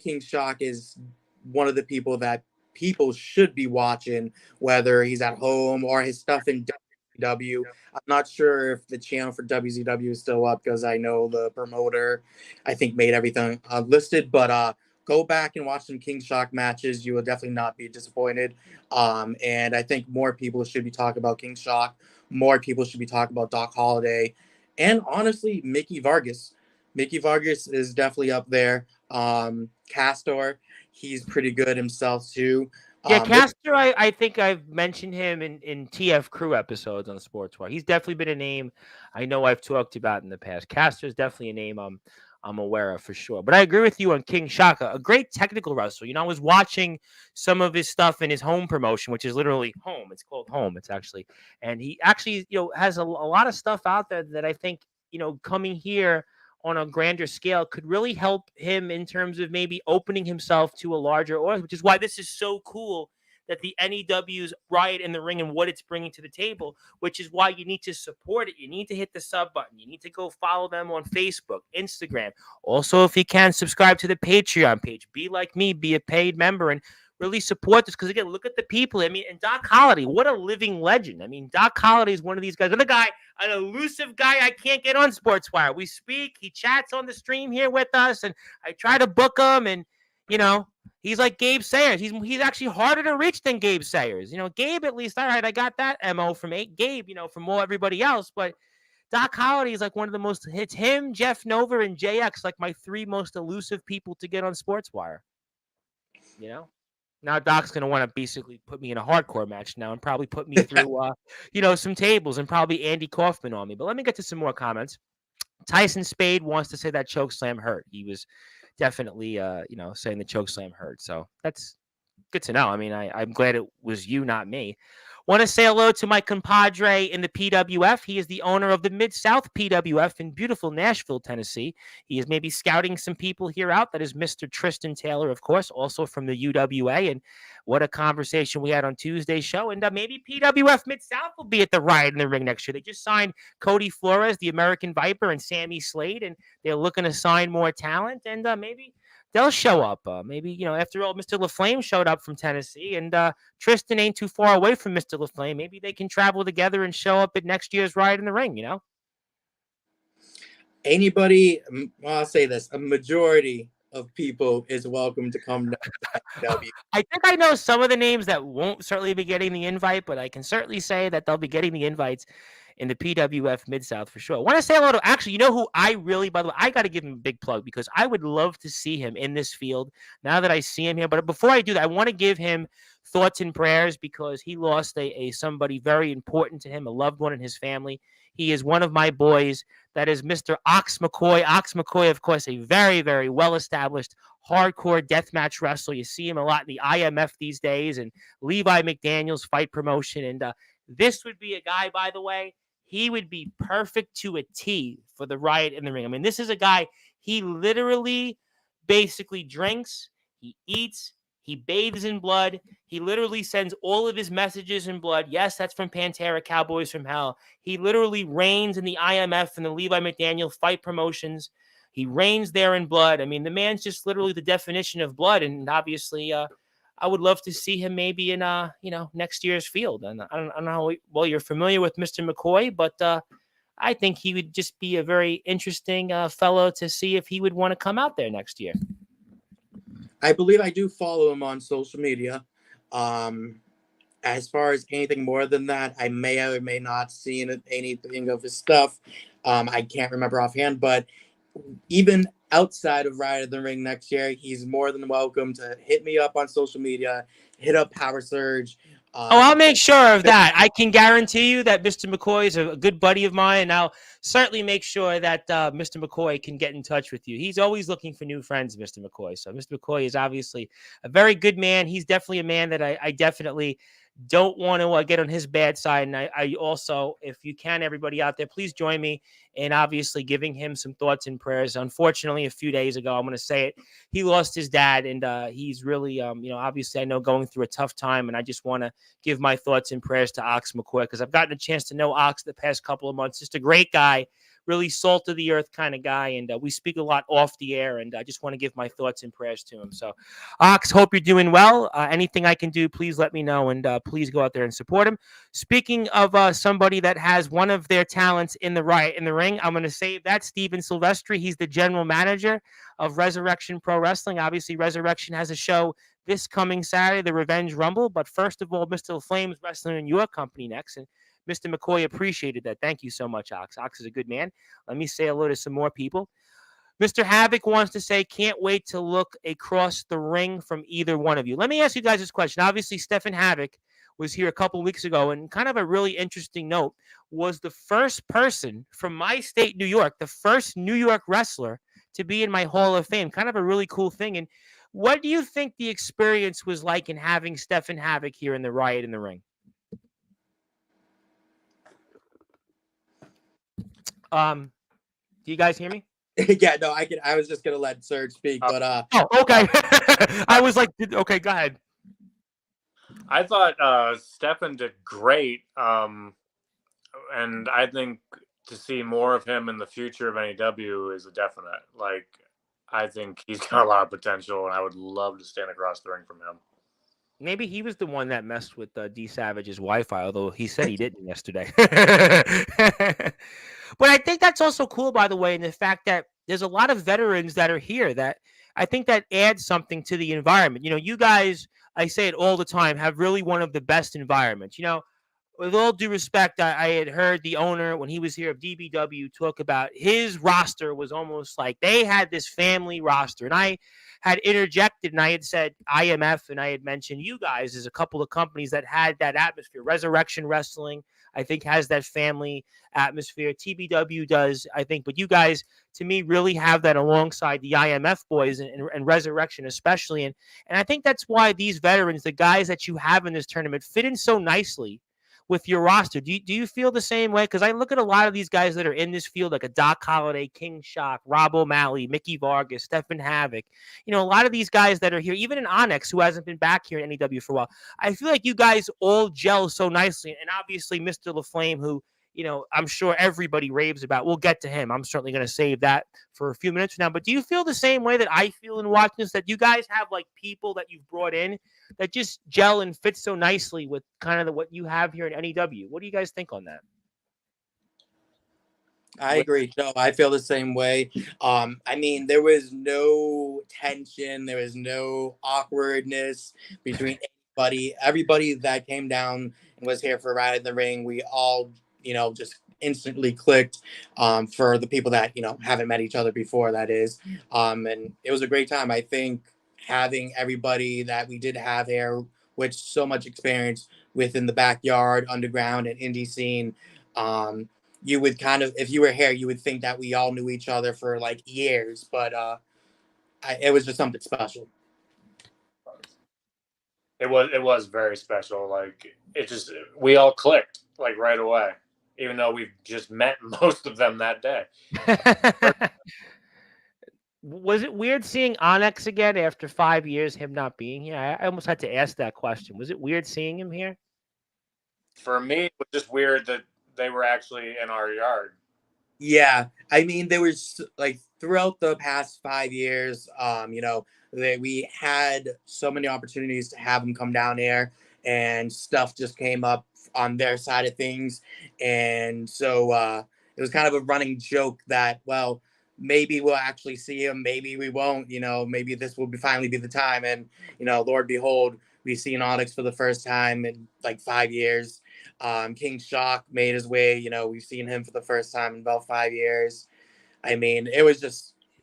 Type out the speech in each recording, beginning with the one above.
King Shock is one of the people that people should be watching, whether he's at home or his stuff in WCW. I'm not sure if the channel for WCW is still up because I know the promoter, I think, made everything listed. But go back and watch some King Shock matches. You will definitely not be disappointed. And I think more people should be talking about King Shock. More people should be talking about Doc Holliday. And honestly, Mickey Vargas. Mickey Vargas is definitely up there. Castor, he's pretty good himself too. Yeah, There, Castor, I think I've mentioned him in TF Crew episodes on Sportswire. He's definitely been a name I know I've talked about in the past. Castor is definitely a name I'm aware of for sure. But I agree with you on King Shaka, a great technical wrestler. I was watching some of his stuff in his home promotion, which is literally home. It's called home. It's actually, and he actually, has a lot of stuff out there that I think, coming here on a grander scale could really help him in terms of maybe opening himself to a larger audience, which is why this is so cool that the NEW's Riot in the Ring and what it's bringing to the table, which is why you need to support it. You need to hit the sub button. You need to go follow them on Facebook, Instagram. Also, if you can, subscribe to the Patreon page. Be like me, be a paid member, and really support this. Because, again, look at the people. I mean, and Doc Holliday, what a living legend. I mean, Doc Holliday is one of these guys. Another guy, an elusive guy I can't get on Sportswire. We speak. He chats on the stream here with us, and I try to book him, and, he's like Gabe Sayers. He's actually harder to reach than Gabe Sayers. Gabe, at least, all right, I got that MO from Gabe, from all everybody else. But Doc Holliday is like one of the most, it's him, Jeff Nova, and JX, like my three most elusive people to get on Sportswire. Now Doc's going to want to basically put me in a hardcore match now and probably put me through, some tables and probably Andy Kaufman on me. But let me get to some more comments. Tyson Spade wants to say that chokeslam hurt. He was definitely, saying the chokeslam hurt. So that's good to know. I mean, I'm glad it was you, not me. Want to say hello to my compadre in the PWF. He is the owner of the Mid-South PWF in beautiful Nashville, Tennessee. He is maybe scouting some people here out. That is Mr. Tristan Taylor, of course, also from the UWA. And what a conversation we had on Tuesday's show. And maybe PWF Mid-South will be at the Riot in the Ring next year. They just signed Cody Flores, the American Viper, and Sammy Slade, and they're looking to sign more talent. And maybe they'll show up. Maybe, after all, Mr. LaFlame showed up from Tennessee, and Tristan ain't too far away from Mr. LaFlame. Maybe they can travel together and show up at next year's Riot in the Ring, Anybody, I'll say this, a majority of people is welcome to come to W. I think I know some of the names that won't certainly be getting the invite, but I can certainly say that they'll be getting the invites in the PWF Mid-South for sure. I want to say hello to, actually, who I really, by the way, I got to give him a big plug because I would love to see him in this field now that I see him here. But before I do that, I want to give him thoughts and prayers because he lost a somebody very important to him, a loved one in his family. He is one of my boys. That is Mr. Ox McCoy. Ox McCoy, of course, a very, very well-established hardcore deathmatch wrestler. You see him a lot in the IMF these days and Levi McDaniel's fight promotion. And this would be a guy, by the way, he would be perfect to a T for the Riot in the Ring. I mean, this is a guy, he literally basically drinks, he eats, he bathes in blood. He literally sends all of his messages in blood. Yes, that's from Pantera, Cowboys from Hell. He literally reigns in the IMF and the Levi McDaniel fight promotions. He reigns there in blood. I mean, the man's just literally the definition of blood. And obviously, I would love to see him maybe in, next year's field. And I don't know how well you're familiar with Mr. McCoy, but I think he would just be a very interesting fellow to see if he would want to come out there next year. I believe I do follow him on social media. As far as anything more than that, I may or may not seen anything of his stuff. I can't remember offhand, but even outside of Riot in the Ring next year, he's more than welcome to hit me up on social media, hit up Powersurge. I'll make sure of that. I can guarantee you that Mr. McCoy is a good buddy of mine, and I'll certainly make sure that Mr. McCoy can get in touch with you. He's always looking for new friends, Mr. McCoy. So Mr. McCoy is obviously a very good man. He's definitely a man that I definitely don't want to get on his bad side. And I also, if you can, everybody out there, please join me in obviously giving him some thoughts and prayers. Unfortunately, a few days ago, I'm going to say it, he lost his dad, and he's really, obviously I know going through a tough time, and I just want to give my thoughts and prayers to Ox McCoy because I've gotten a chance to know Ox the past couple of months. Just a great guy, really salt of the earth kind of guy, and we speak a lot off the air, and I just want to give my thoughts and prayers to him. So, Ox, hope you're doing well. Anything I can do, please let me know, and please go out there and support him. Speaking of somebody that has one of their talents in the ring, I'm going to say that Steven Silvestri. He's the general manager of Resurrection Pro Wrestling. Obviously, Resurrection has a show this coming Saturday, the Revenge Rumble. But first of all, Mr. Flames wrestling in your company next, and Mr. McCoy appreciated that. Thank you so much, Ox. Ox is a good man. Let me say hello to some more people. Mr. Havoc wants to say, can't wait to look across the ring from either one of you. Let me ask you guys this question. Obviously, Stephen Havoc was here a couple weeks ago, and kind of a really interesting note, was the first person from my state, New York, the first New York wrestler to be in my Hall of Fame. Kind of a really cool thing. And what do you think the experience was like in having Stephen Havoc here in the Riot in the Ring? Do you guys hear me? Yeah, no, I was just gonna let Serge speak, but oh, okay. I was like, okay, go ahead. I thought Stefan did great, and I think to see more of him in the future of NEW is a definite. Like, I think he's got a lot of potential, and I would love to stand across the ring from him. Maybe he was the one that messed with D Savage's Wi-Fi, although he said he didn't yesterday. But I think that's also cool, by the way, in the fact that there's a lot of veterans that are here that I think that adds something to the environment. You know, you guys, I say it all the time, have really one of the best environments. You know, with all due respect, I had heard the owner when he was here of DBW talk about his roster was almost like they had this family roster. And I had interjected and I had said IMF and I had mentioned you guys as a couple of companies that had that atmosphere. Resurrection Wrestling, I think, has that family atmosphere. TBW does, I think. But you guys, to me, really have that alongside the IMF boys and Resurrection especially. And I think that's why these veterans, the guys that you have in this tournament, fit in so nicely with your roster. Do you feel the same way? Because I look at a lot of these guys that are in this field, like a Doc Holliday, King Shock, Rob O'Malley, Mickey Vargas, Stephen Havoc. You know, a lot of these guys that are here, even in Onyx, who hasn't been back here in NEW for a while. I feel like you guys all gel so nicely. And obviously, Mr. LaFlame, who, you know, I'm sure everybody raves about. We'll get to him. I'm certainly going to save that for a few minutes from now. But do you feel the same way that I feel in watching this, that you guys have like people that you've brought in that just gel and fit so nicely with kind of what you have here in NEW? What do you guys think on that? I agree. No, I feel the same way. I mean, there was no tension. There was no awkwardness between anybody. Everybody that came down and was here for Riot in the Ring, we all, you know, just instantly clicked. For the people that, you know, haven't met each other before, that is. And it was a great time. I think having everybody that we did have here with so much experience within the backyard, underground, and indie scene, you would kind of, if you were here, you would think that we all knew each other for like years, but it was just something special. It was very special. Like, we all clicked like right away, even though we've just met most of them that day. Was it weird seeing Onyx again after 5 years, him not being here? I almost had to ask that question. Was it weird seeing him here? For me, it was just weird that they were actually in our yard. Yeah, I mean, there was like throughout the past 5 years, you know, we had so many opportunities to have them come down here, and stuff just came up on their side of things, and so it was kind of a running joke that, well, maybe we'll actually see him, maybe we won't, you know, maybe this will finally be the time. And, you know, Lord behold, we've seen Onyx for the first time in like 5 years. King Shock made his way, you know, we've seen him for the first time in about 5 years. I mean, it was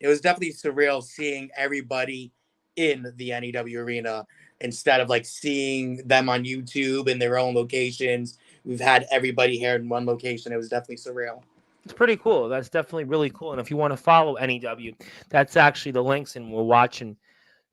definitely surreal seeing everybody in the NEW arena instead of like seeing them on YouTube in their own locations. We've had everybody here in one location. It was definitely surreal. It's pretty cool. That's definitely really cool. And if you want to follow NEW, that's actually the links. And we're watching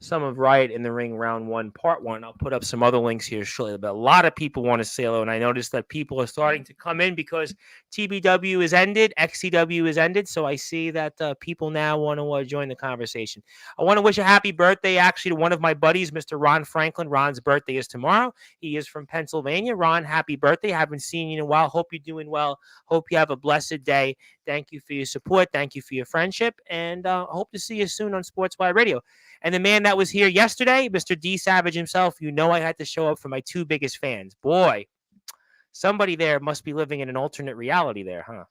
some of Riot in the Ring Round 1, Part 1. I'll put up some other links here shortly. But a lot of people want to say hello, and I noticed that people are starting to come in because TBW is ended, XCW is ended, so I see that people now want to join the conversation. I want to wish a happy birthday, actually, to one of my buddies, Mr. Ron Franklin. Ron's birthday is tomorrow. He is from Pennsylvania. Ron, happy birthday. Haven't seen you in a while. Hope you're doing well. Hope you have a blessed day Thank you for your support. Thank you for your friendship. And I hope to see you soon on Sportswire Radio. And the man that was here yesterday, Mr. D Savage himself, I had to show up for my 2 biggest fans. Boy, somebody there must be living in an alternate reality there, huh?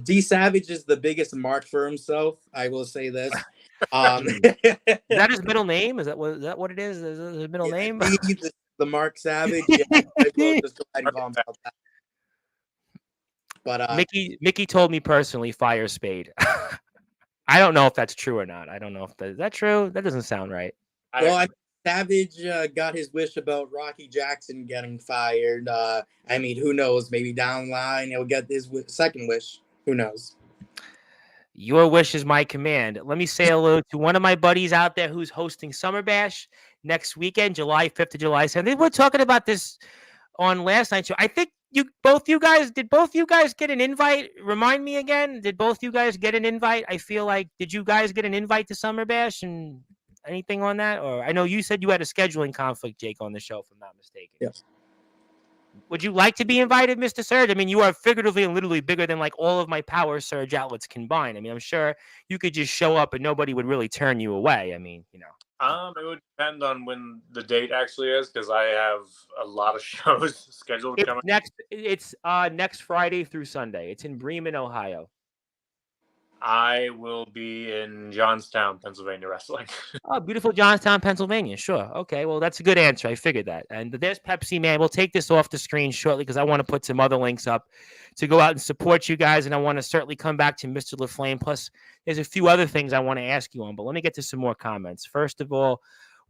D Savage is the biggest mark for himself. I will say this. Is that his middle name? Is that what it is? Is it his middle name? D, the Mark Savage. Yeah, I will just go ahead and call himself that. But Mickey told me personally, fire Spade. I don't know if that's true or not. I don't know if is that true. That doesn't sound right. Well, Savage got his wish about Rocky Jackson getting fired. I mean, who knows? Maybe down the line he'll get his second wish. Who knows? Your wish is my command. Let me say hello to one of my buddies out there who's hosting Summer Bash next weekend, July 5th to July 7th. We're talking about this on last night's show. I think did both you guys get an invite? Remind me again. Did both you guys get an invite? I feel like, did you guys get an invite to Summer Bash and anything on that? Or I know you said you had a scheduling conflict, Jake, on the show, if I'm not mistaken. Yes. Would you like to be invited, Mr. Surge? I mean, you are figuratively and literally bigger than like all of my Powersurge outlets combined. I mean, I'm sure you could just show up and nobody would really turn you away. I mean, It would depend on when the date actually is, because I have a lot of shows scheduled coming. It's next Friday through Sunday. It's in Bremen, Ohio. I will be in Johnstown, Pennsylvania, wrestling. Oh, beautiful Johnstown, Pennsylvania. Sure. Okay. Well, that's a good answer. I figured that. And there's Pepsi Man. We'll take this off the screen shortly because I want to put some other links up to go out and support you guys. And I want to certainly come back to Mr. LaFlame. Plus, there's a few other things I want to ask you on. But let me get to some more comments. First of all,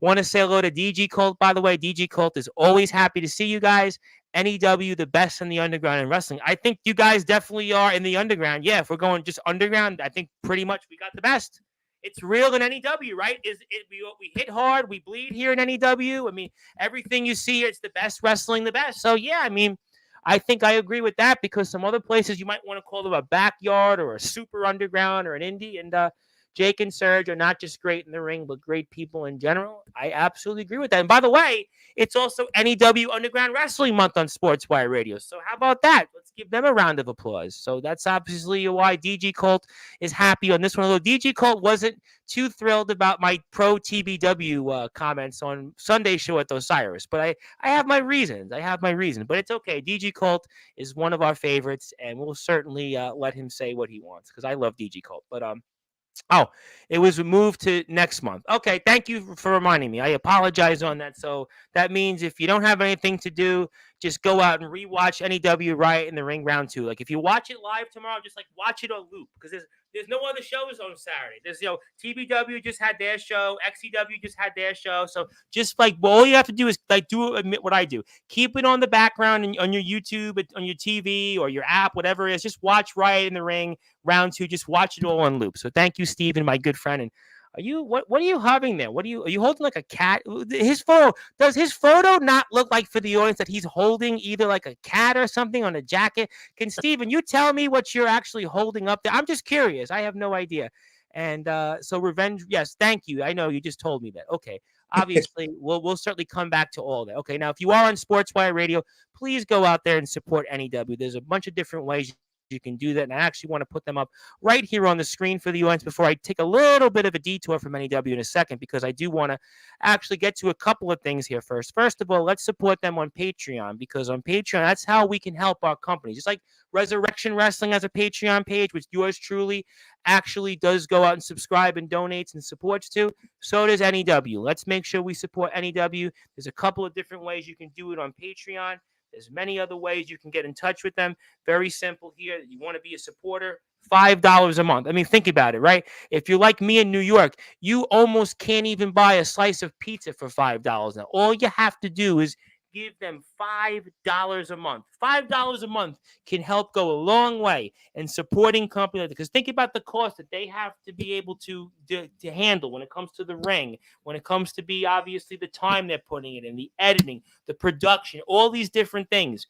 want to say hello to DG Colt. By the way, DG Colt is always happy to see you guys. NEW, the best in the underground in wrestling. I think you guys definitely are in the underground. Yeah, if we're going just underground, I think pretty much we got the best. It's real in NEW, right? We hit hard, we bleed here in NEW. I mean, everything you see, it's the best wrestling, the best. So yeah, I mean, I think I agree with that because some other places you might want to call them a backyard or a super underground or an indie. And Jake and Serge are not just great in the ring, but great people in general. I absolutely agree with that. And by the way, it's also NEW Underground Wrestling Month on Sportswire Radio. So how about that? Let's give them a round of applause. So that's obviously why DG Colt is happy on this one. Although DG Colt wasn't too thrilled about my pro TBW comments on Sunday's show at Osiris. But I have my reasons. But it's okay. DG Colt is one of our favorites, and we'll certainly let him say what he wants because I love DG Colt. But it was moved to next month. Okay, thank you for reminding me. I apologize on that. So that means if you don't have anything to do, just go out and rewatch NEW Riot in the Ring Round 2. Like if you watch it live tomorrow, just like watch it on loop because there's no other shows on Saturday. There's TBW just had their show, XCW just had their show. So just like all you have to do is like admit what I do. Keep it on the background on your YouTube, on your TV or your app, whatever it is. Just watch Riot in the Ring Round 2. Just watch it all on loop. So thank you, Steven, my good friend. And what are you having there? Are you holding like a cat? Does his photo not look like for the audience that he's holding either like a cat or something on a jacket? Can Steven, you tell me what you're actually holding up there? I'm just curious. I have no idea. And so revenge. Yes. Thank you. I know you just told me that. Okay. Obviously, we'll certainly come back to all that. Okay. Now, if you are on Sportswire Radio, please go out there and support NEW. There's a bunch of different ways you can do that, and I actually want to put them up right here on the screen for the audience before I take a little bit of a detour from NEW in a second, because I do want to actually get to a couple of things here first. First of all, let's support them on Patreon, because on Patreon, that's how we can help our company. Just like Resurrection Wrestling has a Patreon page, which yours truly actually does go out and subscribe and donates and supports to, so does NEW. Let's make sure we support NEW. There's a couple of different ways you can do it on Patreon. There's many other ways you can get in touch with them. Very simple here. You want to be a supporter, $5 a month. I mean, think about it, right? If you're like me in New York, you almost can't even buy a slice of pizza for $5 now. All you have to do is give them $5 a month. $5 a month can help go a long way in supporting companies. Because think about the cost that they have to be able to handle when it comes to the ring, when it comes to be obviously the time they're putting it in, the editing, the production, all these different things.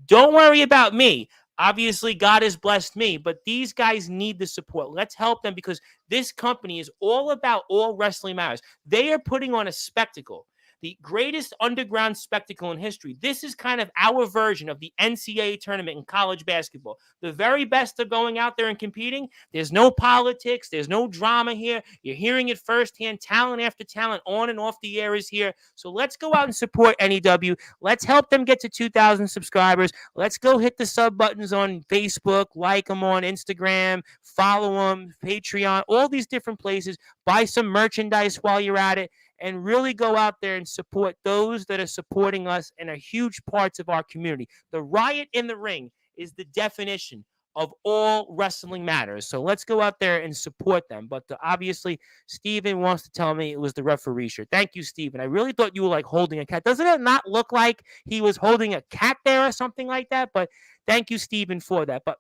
Don't worry about me. Obviously, God has blessed me, but these guys need the support. Let's help them, because this company is all about All Wrestling Matters. They are putting on a spectacle. the greatest underground spectacle in history. This is kind of our version of the NCAA tournament in college basketball. The very best are going out there and competing. There's no politics. There's no drama here. You're hearing it firsthand. Talent after talent on and off the air is here. So let's go out and support NEW. Let's help them get to 2,000 subscribers. Let's go hit the sub buttons on Facebook, like them on Instagram, follow them, Patreon, all these different places. Buy some merchandise while you're at it, and really go out there and support those that are supporting us and are huge parts of our community. The riot in the ring is the definition of all wrestling matters. So let's go out there and support them. But obviously, Steven wants to tell me it was the referee shirt. Thank you, Steven. I really thought you were like holding a cat. Doesn't it not look like he was holding a cat there or something like that? But thank you, Steven, for that. But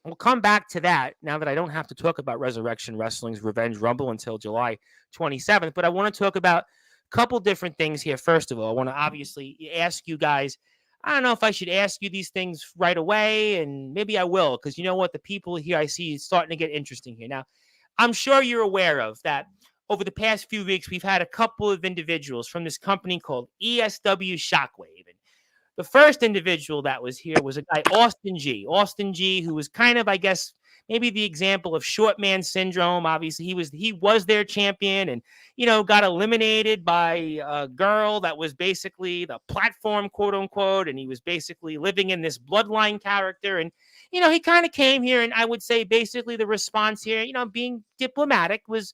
we'll come back to that now that I don't have to talk about Resurrection Wrestling's Revenge Rumble until July 27th. But I want to talk about a couple different things here. First of all, I want to obviously ask you guys, I don't know if I should ask you these things right away, and maybe I will, because you know what? The people here I see is starting to get interesting here. Now, I'm sure you're aware of that over the past few weeks, we've had a couple of individuals from this company called ESW Shockwave. And the first individual that was here was a guy, Austin G. Austin G, who was kind of, I guess, maybe the example of short man syndrome. Obviously, he was their champion, and got eliminated by a girl that was basically the platform, quote unquote, and he was basically living in this bloodline character. And he kind of came here, and I would say basically the response here, being diplomatic, was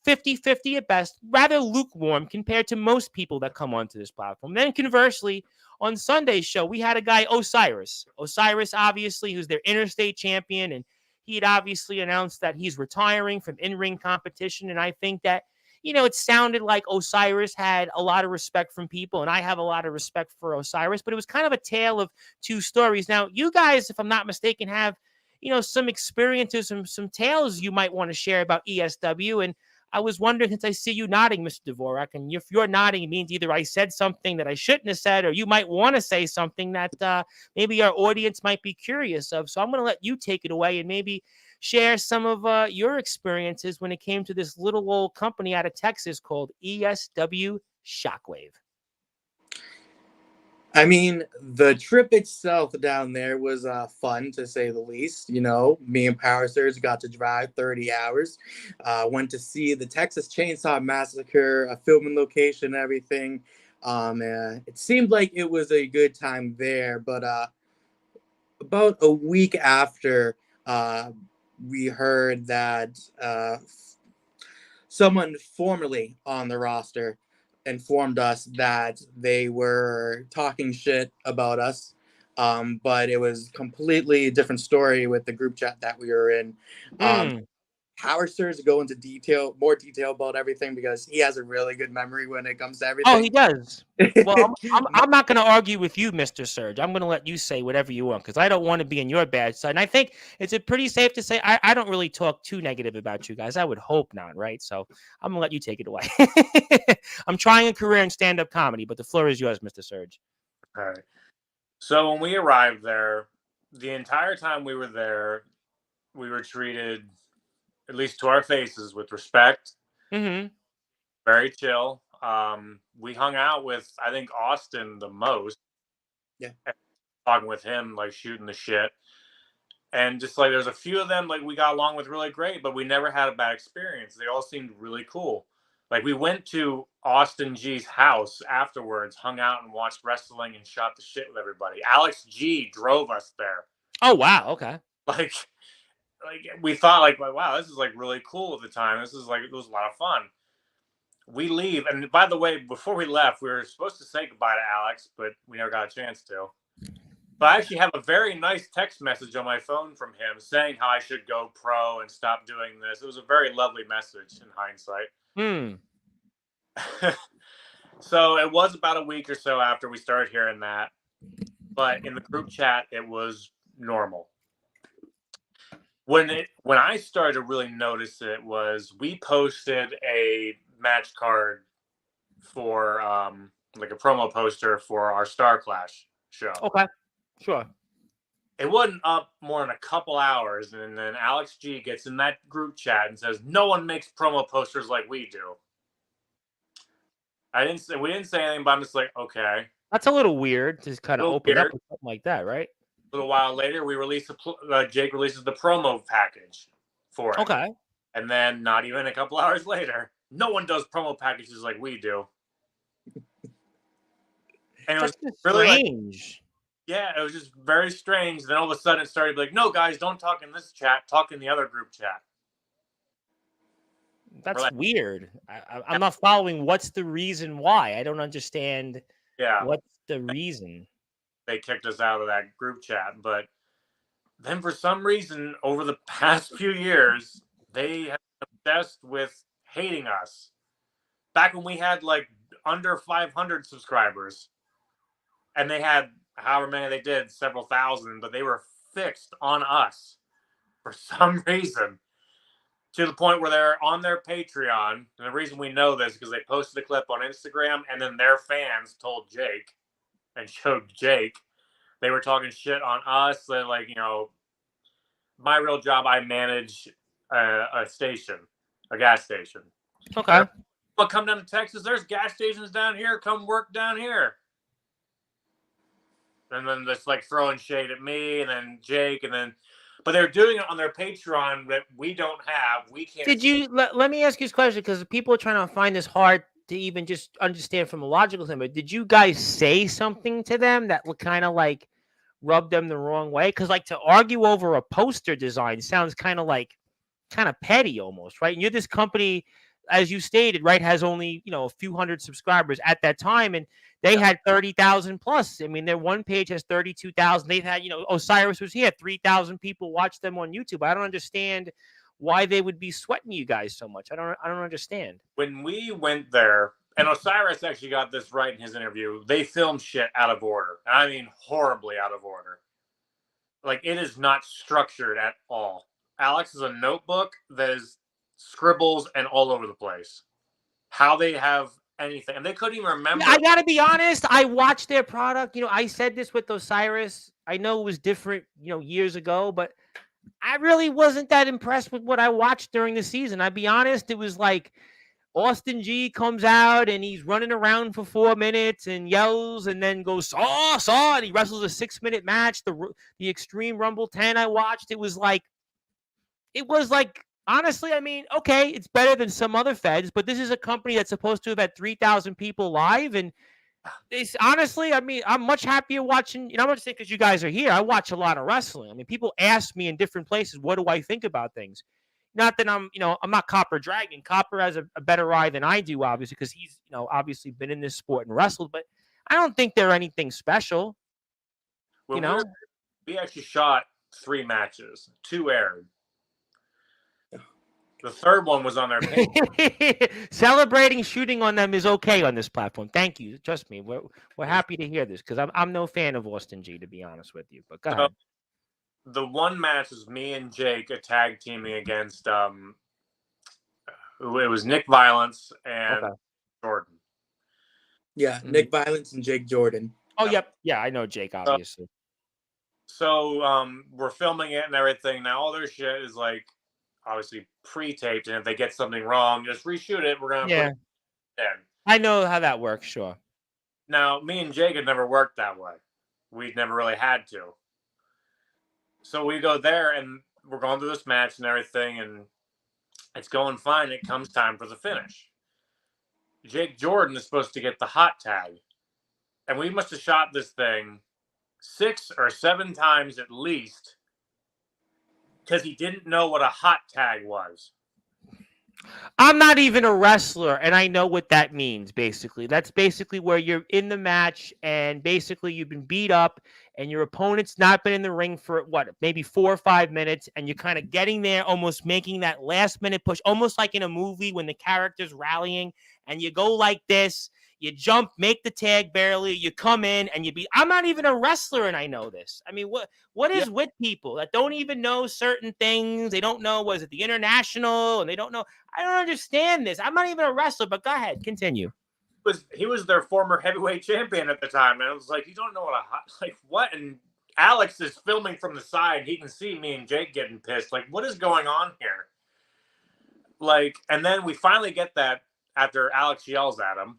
50-50 at best, rather lukewarm compared to most people that come onto this platform. Then conversely, on Sunday's show, we had a guy, Osiris. Osiris, obviously, who's their interstate champion, and he had obviously announced that he's retiring from in-ring competition. And I think that, it sounded like Osiris had a lot of respect from people, and I have a lot of respect for Osiris, but it was kind of a tale of two stories. Now, you guys, if I'm not mistaken, have, some experiences, some tales you might want to share about ESW. And I was wondering, since I see you nodding, Mr. Dvorak, and if you're nodding, it means either I said something that I shouldn't have said, or you might want to say something that maybe our audience might be curious of. So I'm going to let you take it away and maybe share some of your experiences when it came to this little old company out of Texas called ESW Shockwave. I mean, the trip itself down there was fun, to say the least. Me and Powersurge got to drive 30 hours. Went to see the Texas Chainsaw Massacre, a filming location, everything. It seemed like it was a good time there. But about a week after, we heard that someone formerly on the roster informed us that they were talking shit about us, but it was completely a different story with the group chat that we were in. Powersurge go into more detail about everything because he has a really good memory when it comes to everything. Oh, he does. Well, I'm not going to argue with you, Mr. Surge. I'm going to let you say whatever you want because I don't want to be in your bad side. And I think it's pretty safe to say I don't really talk too negative about you guys. I would hope not, right? So I'm going to let you take it away. I'm trying a career in stand-up comedy, but the floor is yours, Mr. Surge. All right. So when we arrived there, the entire time we were there, we were treated, at least to our faces, with respect. Mm-hmm. Very chill. We hung out with, I think, Austin the most. Yeah. Talking with him, like shooting the shit. And just like there's a few of them like we got along with really great, but we never had a bad experience. They all seemed really cool. Like we went to Austin G's house afterwards, hung out and watched wrestling and shot the shit with everybody. Alex G drove us there. Oh, wow. Okay. Like we thought like, wow, this is like really cool at the time. This is like, it was a lot of fun. We leave. And by the way, before we left, we were supposed to say goodbye to Alex, but we never got a chance to. But I actually have a very nice text message on my phone from him saying how I should go pro and stop doing this. It was a very lovely message in hindsight. So it was about a week or so after we started hearing that. But in the group chat, it was normal. When I started to really notice it was we posted a match card for like a promo poster for our Star Clash show. Okay. Sure. It wasn't up more than a couple hours, and then Alex G gets in that group chat and says, "No one makes promo posters like we do." We didn't say anything, but I'm just like, okay. That's a little weird to kind of open Weird. up with something like that, right? A little while later, Jake releases the promo package for it. Okay. And then not even a couple hours later, no one does promo packages like we do. And it was really strange. It was just very strange. Then all of a sudden it started like, no, guys, don't talk in this chat. Talk in the other group chat. That's weird. I'm not following. What's the reason why? I don't understand. Yeah. What's the reason? They kicked us out of that group chat. But then for some reason, over the past few years, they have been obsessed with hating us. Back when we had like under 500 subscribers. And they had however many they did, several thousand, but they were fixed on us for some reason. To the point where they're on their Patreon. And the reason we know this is because they posted a clip on Instagram, and then their fans told Jake and showed Jake. They were talking shit on us. They're like, my real job, I manage a station, a gas station. Okay. But come down to Texas, there's gas stations down here. Come work down here. And then just like throwing shade at me, and then Jake, and then... But they're doing it on their Patreon that we don't have. We can't. Did you let me ask you this question, because people are trying to find this hard to even just understand from a logical standpoint. Did you guys say something to them that would kind of like rub them the wrong way? Because like to argue over a poster design sounds kind of petty almost, right? And you're this company, as you stated, right, has only a few hundred subscribers at that time, and they had 30,000 plus. I mean, their one page has 32,000. They've had, Osiris was here, 3,000 people watch them on YouTube. I don't understand why they would be sweating you guys so much. I don't understand. When we went there, and Osiris actually got this right in his interview, they filmed shit out of order. I mean, horribly out of order. Like, it is not structured at all. Alex is a notebook that is scribbles and all over the place. How they have anything, and they couldn't even remember. I gotta be honest, I watched their product. I said this with Osiris. I know it was different, years ago, but I really wasn't that impressed with what I watched during the season. I'd be honest, it was like Austin G comes out and he's running around for 4 minutes and yells and then goes saw, and he wrestles a 6-minute match. The Extreme Rumble 10 I watched, it was like honestly, I mean, okay, it's better than some other feds, but this is a company that's supposed to have had 3,000 people live. And honestly, I mean, I'm much happier watching, I'm not saying because you guys are here. I watch a lot of wrestling. I mean, people ask me in different places, what do I think about things? Not that I'm not Copper Dragon. Copper has a better eye than I do, obviously, because he's, obviously been in this sport and wrestled, but I don't think they're anything special. Well, we actually shot 3 matches, 2 aired. The third one was on their page. Celebrating shooting on them is okay on this platform. Thank you. Trust me. We're happy to hear this, because I'm no fan of Austin G, to be honest with you. But go ahead. The one match was me and Jake a tag teaming against it was Nick Violence and Jordan. Yeah, Nick Violence and Jake Jordan. Oh, yep. Yeah, I know Jake, obviously. So we're filming it and everything. Now all their shit is like obviously pre-taped, and if they get something wrong, just reshoot it. We're gonna put it in. I know how that works. Sure. Now, me and Jake had never worked that way. We'd never really had to. So we go there, and we're going through this match and everything, and it's going fine. It comes time for the finish. Jake Jordan is supposed to get the hot tag, and we must have shot this thing 6 or 7 times at least, because he didn't know what a hot tag was. I'm not even a wrestler, and I know what that means, basically. That's basically where you're in the match, and basically you've been beat up, and your opponent's not been in the ring for, maybe 4 or 5 minutes, and you're kind of getting there, almost making that last-minute push, almost like in a movie when the character's rallying, and you go like this, you jump, make the tag barely, you come in, and you beat. I'm not even a wrestler, and I know this. I mean, what is with people that don't even know certain things? They don't know, was it the international, and they don't know. I don't understand this. I'm not even a wrestler, but go ahead, continue. He was their former heavyweight champion at the time, and I was like, you don't know what what? And Alex is filming from the side. He can see me and Jake getting pissed. Like, what is going on here? Like, and then we finally get that after Alex yells at him.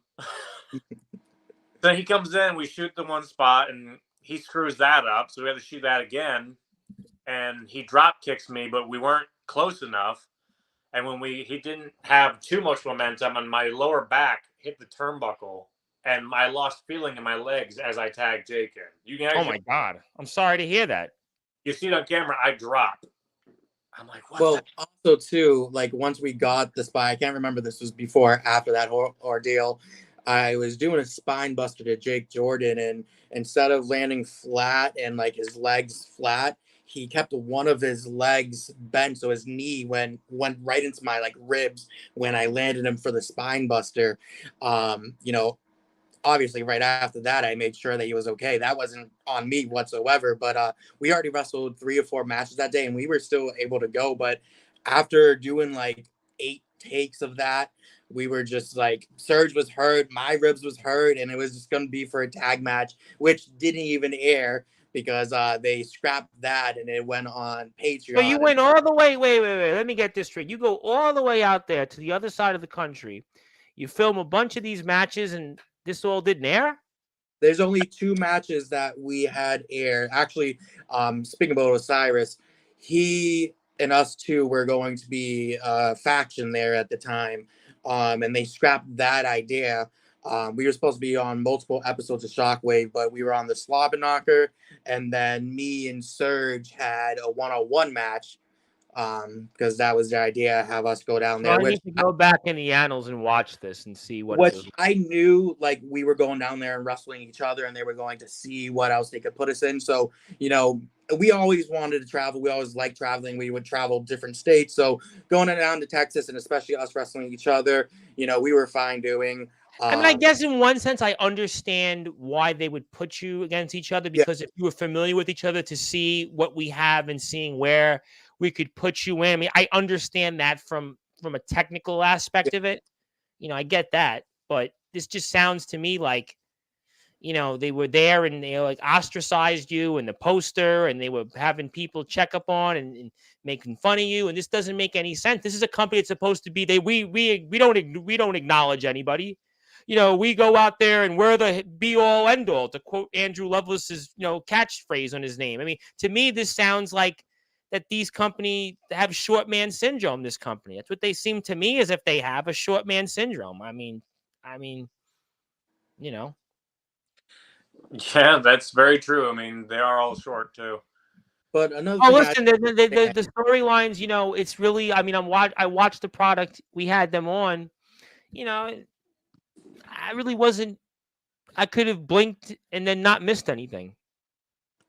Then he comes in, we shoot the one spot, and he screws that up. So we have to shoot that again. And he drop kicks me, but we weren't close enough. And when he didn't have too much momentum, and my lower back hit the turnbuckle, and I lost feeling in my legs as I tagged Jake in. You can Oh actually, my God. I'm sorry to hear that. you see it on camera. I drop. I'm like, what? Well, also too, like once we got the spy, I can't remember this was before or after that ordeal. I was doing a spine buster to Jake Jordan, and instead of landing flat and like his legs flat, he kept one of his legs bent, so his knee went right into my like ribs when I landed him for the spine buster. You know, obviously right after that I made sure that he was okay. That wasn't on me whatsoever, but we already wrestled 3 or 4 matches that day and we were still able to go. But after doing like 8 takes of that, we were just like, Surge was hurt, my ribs was hurt, and it was just going to be for a tag match, which didn't even air because they scrapped that and it went on Patreon. So you went all the way, wait, let me get this straight. You go all the way out there to the other side of the country. You film a bunch of these matches and this all didn't air? There's only 2 matches that we had air. Actually, speaking about Osiris, he and us two were going to be a faction there at the time, and they scrapped that idea. We were supposed to be on multiple episodes of Shockwave, but we were on the Slobberknocker, and then me and Surge had a one-on-one match because that was the idea, have us go down So there. I Which need to go back in the annals and watch this and see what it which was. I knew, like we were going down there and wrestling each other, and they were going to see what else they could put us in. So you know, we always wanted to travel. We always liked traveling. We would travel different states. So going down to Texas, and especially us wrestling each other, you know, we were fine doing. I mean, I guess in one sense, I understand why they would put you against each other, because if you were familiar with each other, to see what we have and seeing where we could put you in. I mean, I understand that from a technical aspect of it. You know, I get that, but this just sounds to me like, you know, they were there and they like ostracized you and the poster, and they were having people check up on and making fun of you. And this doesn't make any sense. This is a company that's supposed to be, we don't acknowledge anybody. You know, we go out there and we're the be all end all, to quote Andrew Lovelace's, you know, catchphrase on his name. I mean, to me, this sounds like that these company have short man syndrome. This company, that's what they seem to me, as if they have a short man syndrome. I mean, you know. Yeah, that's very true. I mean, they are all short too. But another Oh, thing listen, the storylines, you know, it's really, I mean, I watched the product. We had them on, you know, I really wasn't, I could have blinked and then not missed anything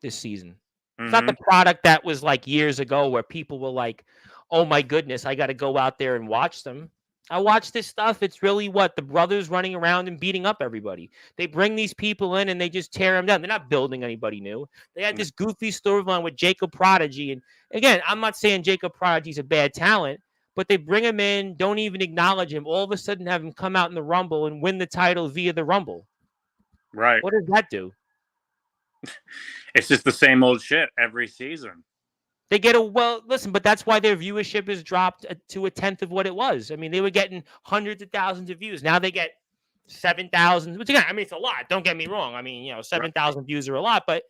this season. It's not the product that was like years ago where people were like, oh my goodness, I got to go out there and watch them. I watch this stuff. It's really what the brothers running around and beating up everybody. They bring these people in and they just tear them down. They're not building anybody new. They had this goofy storyline with Jacob Prodigy. And again, I'm not saying Jacob Prodigy's a bad talent, but they bring him in, don't even acknowledge him. All of a sudden have him come out in the Rumble and win the title via the Rumble. Right. What does that do? It's just the same old shit every season. They get listen, but that's why their viewership has dropped to 1/10 of what it was. I mean, they were getting hundreds of thousands of views. Now they get 7,000, which again, I mean, it's a lot. Don't get me wrong. I mean, you know, 7,000 views are a lot, but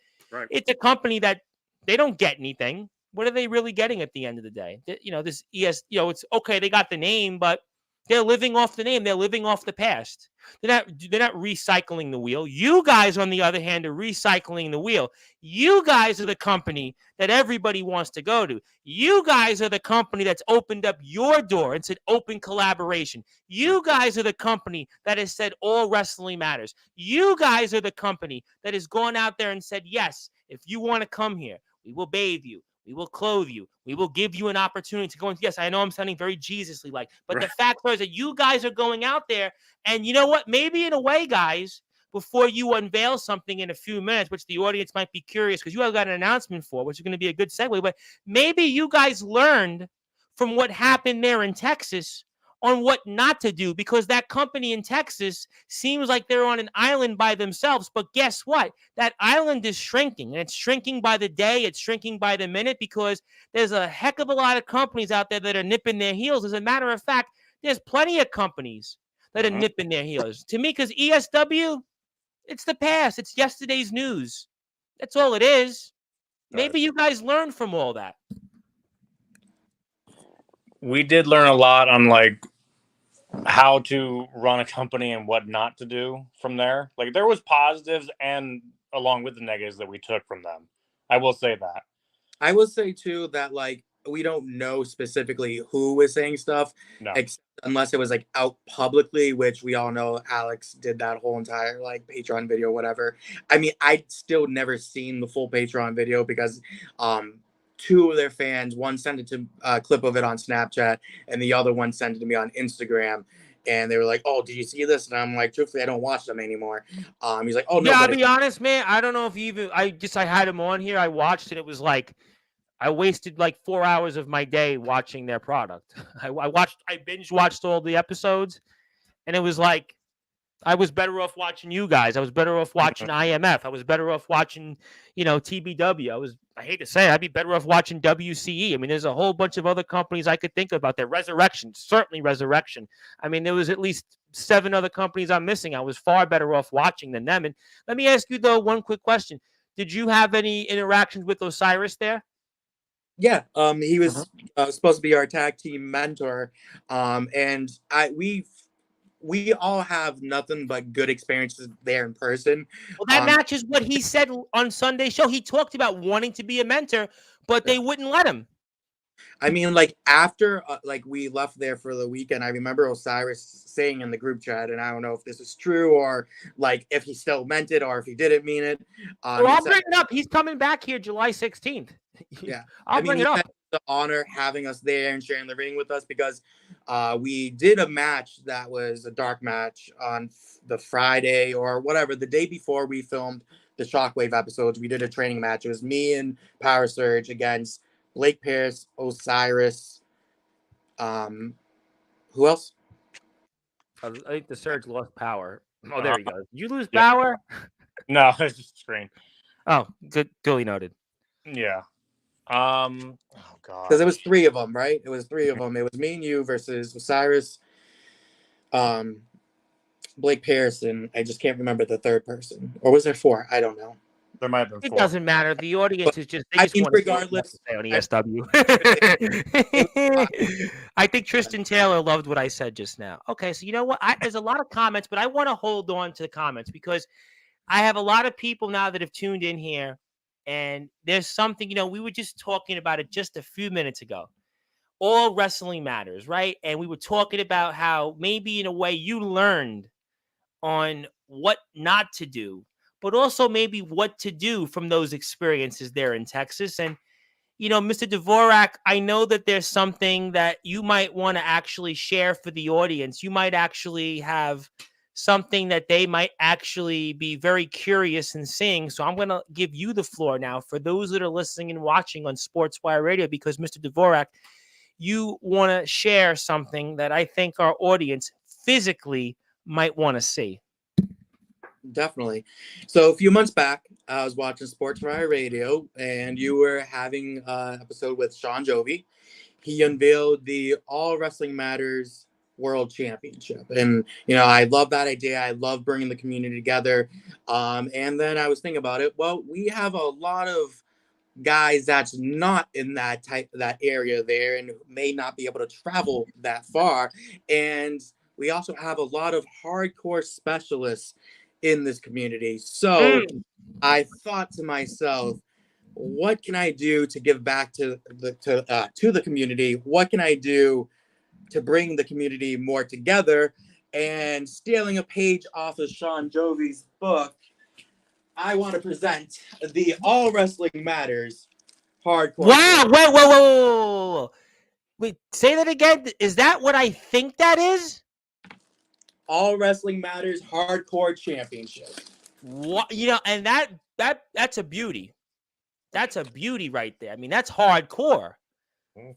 it's a company that they don't get anything. What are they really getting at the end of the day? You know, this you know, it's okay. They got the name, but they're living off the name. They're living off the past. They're not recycling the wheel. You guys, on the other hand, are recycling the wheel. You guys are the company that everybody wants to go to. You guys are the company that's opened up your door and said open collaboration. You guys are the company that has said all wrestling matters. You guys are the company that has gone out there and said, yes, if you want to come here, we will bathe you. We will clothe you. We will give you an opportunity to go into. Yes, I know I'm sounding very Jesus-y like, but the fact is that you guys are going out there, and you know what? Maybe in a way, guys, before you unveil something in a few minutes, which the audience might be curious because you have got an announcement for, which is going to be a good segue, but maybe you guys learned from what happened there in Texas on what not to do, because that company in Texas seems like they're on an island by themselves. But guess what? That island is shrinking, and it's shrinking by the day. It's shrinking by the minute, because there's a heck of a lot of companies out there that are nipping their heels. As a matter of fact, there's plenty of companies Let them nip in their heels. To me, because ESW, it's the past. It's yesterday's news. That's all it is. Maybe you guys learned from all that. We did learn a lot on like how to run a company and what not to do from there. Like there was positives and along with the negatives that we took from them. I will say that. I will say too that like we don't know specifically who was saying stuff, No. unless it was like out publicly, which we all know Alex did that whole entire like Patreon video, whatever. I mean, I still never seen the full Patreon video because two of their fans, one sent it to a clip of it on Snapchat, and the other one sent it to me on Instagram. And they were like, "Oh, did you see this?" And I'm like, "Truthfully, I don't watch them anymore." He's like, "Oh no." Yeah, I'll be honest, man. I don't know if you even. I had him on here. I watched it. It was like I wasted like 4 hours of my day watching their product. I binge watched all the episodes, and it was like I was better off watching you guys. I was better off watching IMF. I was better off watching, TBW. I hate to say it, I'd be better off watching WCE. I mean, there's a whole bunch of other companies I could think about there. Resurrection, certainly Resurrection. I mean, there was at least 7 other companies I'm missing. I was far better off watching than them. And let me ask you, though, one quick question. Did you have any interactions with Osiris there? Yeah, he was supposed to be our tag team mentor, and we all have nothing but good experiences there in person. Well, that matches what he said on Sunday's show. He talked about wanting to be a mentor, but they wouldn't let him. I mean, like after like we left there for the weekend, I remember Osiris saying in the group chat, and I don't know if this is true or like if he still meant it or if he didn't mean it. Well, I'll bring it up. He's coming back here July 16th. Yeah, I'll bring it up. The honor having us there and sharing the ring with us because we did a match that was a dark match on the Friday or whatever, the day before we filmed the Shockwave episodes. We did a training match. It was me and Powersurge against Blake Pierce, Osiris. Who else? I think the Surge lost power. Oh, there he goes. You lose power? No, it's just screen. Oh, good. Duly noted. Yeah. Oh god. Because it was 3 of them, right? It was 3 of them. It was me and you versus Osiris, Blake Pierce, and I just can't remember the third person. Or was there 4? I don't know. There might have been 4. It doesn't matter. The audience is just. I think regardless, to say on ESW. I think Tristan Taylor loved what I said just now. Okay, so you know what? There's a lot of comments, but I want to hold on to the comments because I have a lot of people now that have tuned in here. And there's something, we were just talking about it just a few minutes ago. All wrestling matters, right? And we were talking about how maybe in a way you learned on what not to do, but also maybe what to do from those experiences there in Texas. And, Mr. Dvorak, I know that there's something that you might want to actually share for the audience. You might actually have something that they might actually be very curious in seeing. So I'm going to give you the floor now for those that are listening and watching on Sportswire Radio, because Mr. Dvorak, you want to share something that I think our audience physically might want to see. Definitely. So a few months back, I was watching Sportswire Radio, and you were having an episode with Sean Jovi. He unveiled the All Wrestling Matters World Championship, and I love that idea. I love bringing the community together. And then I was thinking about it. Well, we have a lot of guys that's not in that area there, and may not be able to travel that far. And we also have a lot of hardcore specialists in this community. So I thought to myself, what can I do to give back to the community? What can I do to bring the community more together? And stealing a page off of Sean Jovi's book, I want to present the All Wrestling Matters Hardcore. Wow! Whoa! Wait, say that again. Is that what I think that is? All Wrestling Matters Hardcore Championship. What, and that's a beauty. That's a beauty right there. I mean, that's hardcore.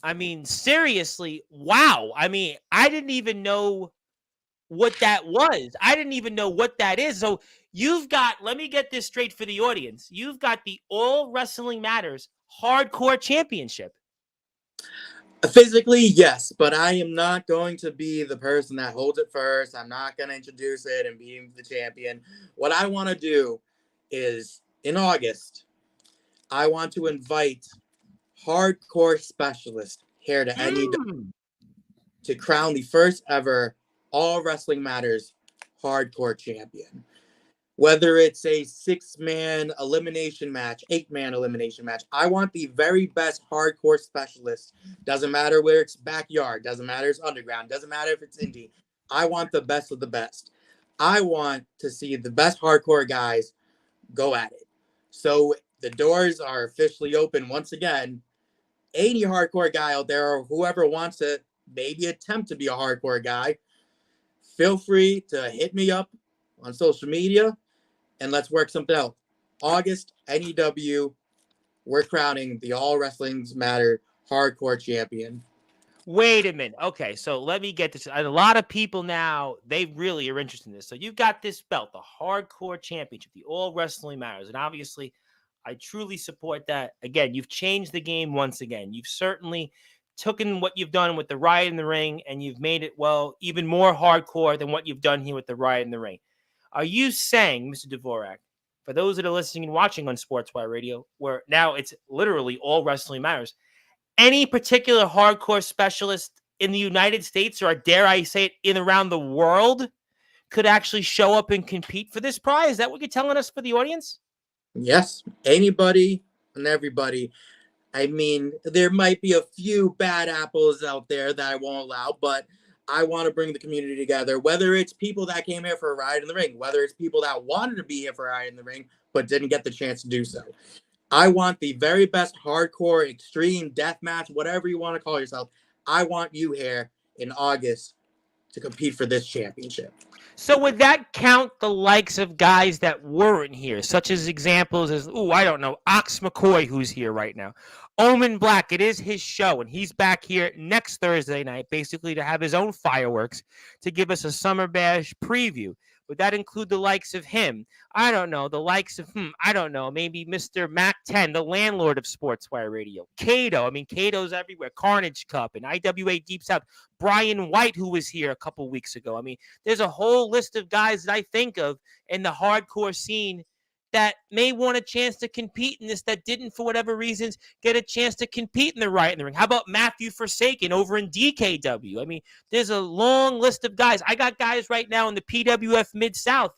I mean, seriously, wow. I mean, I didn't even know what that was. I didn't even know what that is. So you've got, let me get this straight for the audience. You've got the All Wrestling Matters Hardcore Championship. Physically, yes, but I am not going to be the person that holds it first. I'm not going to introduce it and be the champion. What I want to do is in August, I want to invite hardcore specialist here to NEW to crown the first ever All Wrestling Matters hardcore champion. Whether it's a 6-man elimination match, 8-man elimination match, I want the very best hardcore specialist. Doesn't matter where it's backyard, doesn't matter if it's underground, doesn't matter if it's indie. I want the best of the best. I want to see the best hardcore guys go at it. So the doors are officially open once again. Any hardcore guy out there or whoever wants to maybe attempt to be a hardcore guy, feel free to hit me up on social media and let's work something out. August, NEW, we're crowning the All Wrestling Matter hardcore champion. Wait a minute. Okay, so let me get this. A lot of people now, they really are interested in this. So you've got this belt, the hardcore championship, the All Wrestling Matters. And obviously, I truly support that. Again, you've changed the game once again. You've certainly taken what you've done with the Riot in the Ring, and you've made it, well, even more hardcore than what you've done here with the Riot in the Ring. Are you saying, Mr. Dvorak, for those that are listening and watching on Sportswire Radio, where now it's literally All Wrestling Matters, any particular hardcore specialist in the United States, or dare I say it, in around the world, could actually show up and compete for this prize? Is that what you're telling us for the audience? Yes, anybody and everybody. I mean, there might be a few bad apples out there that I won't allow, but I want to bring the community together, whether it's people that came here for a ride in the ring, whether it's people that wanted to be here for a ride in the ring, but didn't get the chance to do so. I want the very best hardcore, extreme, deathmatch, whatever you want to call yourself. I want you here in August to compete for this championship. So would that count the likes of guys that weren't here, such as examples as, I don't know, Ox McCoy, who's here right now. Omen Black, it is his show, and he's back here next Thursday night, basically to have his own fireworks to give us a Summer Bash preview. Would that include the likes of him? I don't know. The likes of, I don't know, maybe Mr. Mac 10, the landlord of Sportswire Radio. Kato, I mean, Kato's everywhere. Carnage Cup and IWA Deep South. Brian White, who was here a couple weeks ago. I mean, there's a whole list of guys that I think of in the hardcore scene that may want a chance to compete in this, that didn't, for whatever reasons, get a chance to compete in the Riot in the Ring. How about Matthew Forsaken over in DKW? I mean, there's a long list of guys. I got guys right now in the PWF Mid-South.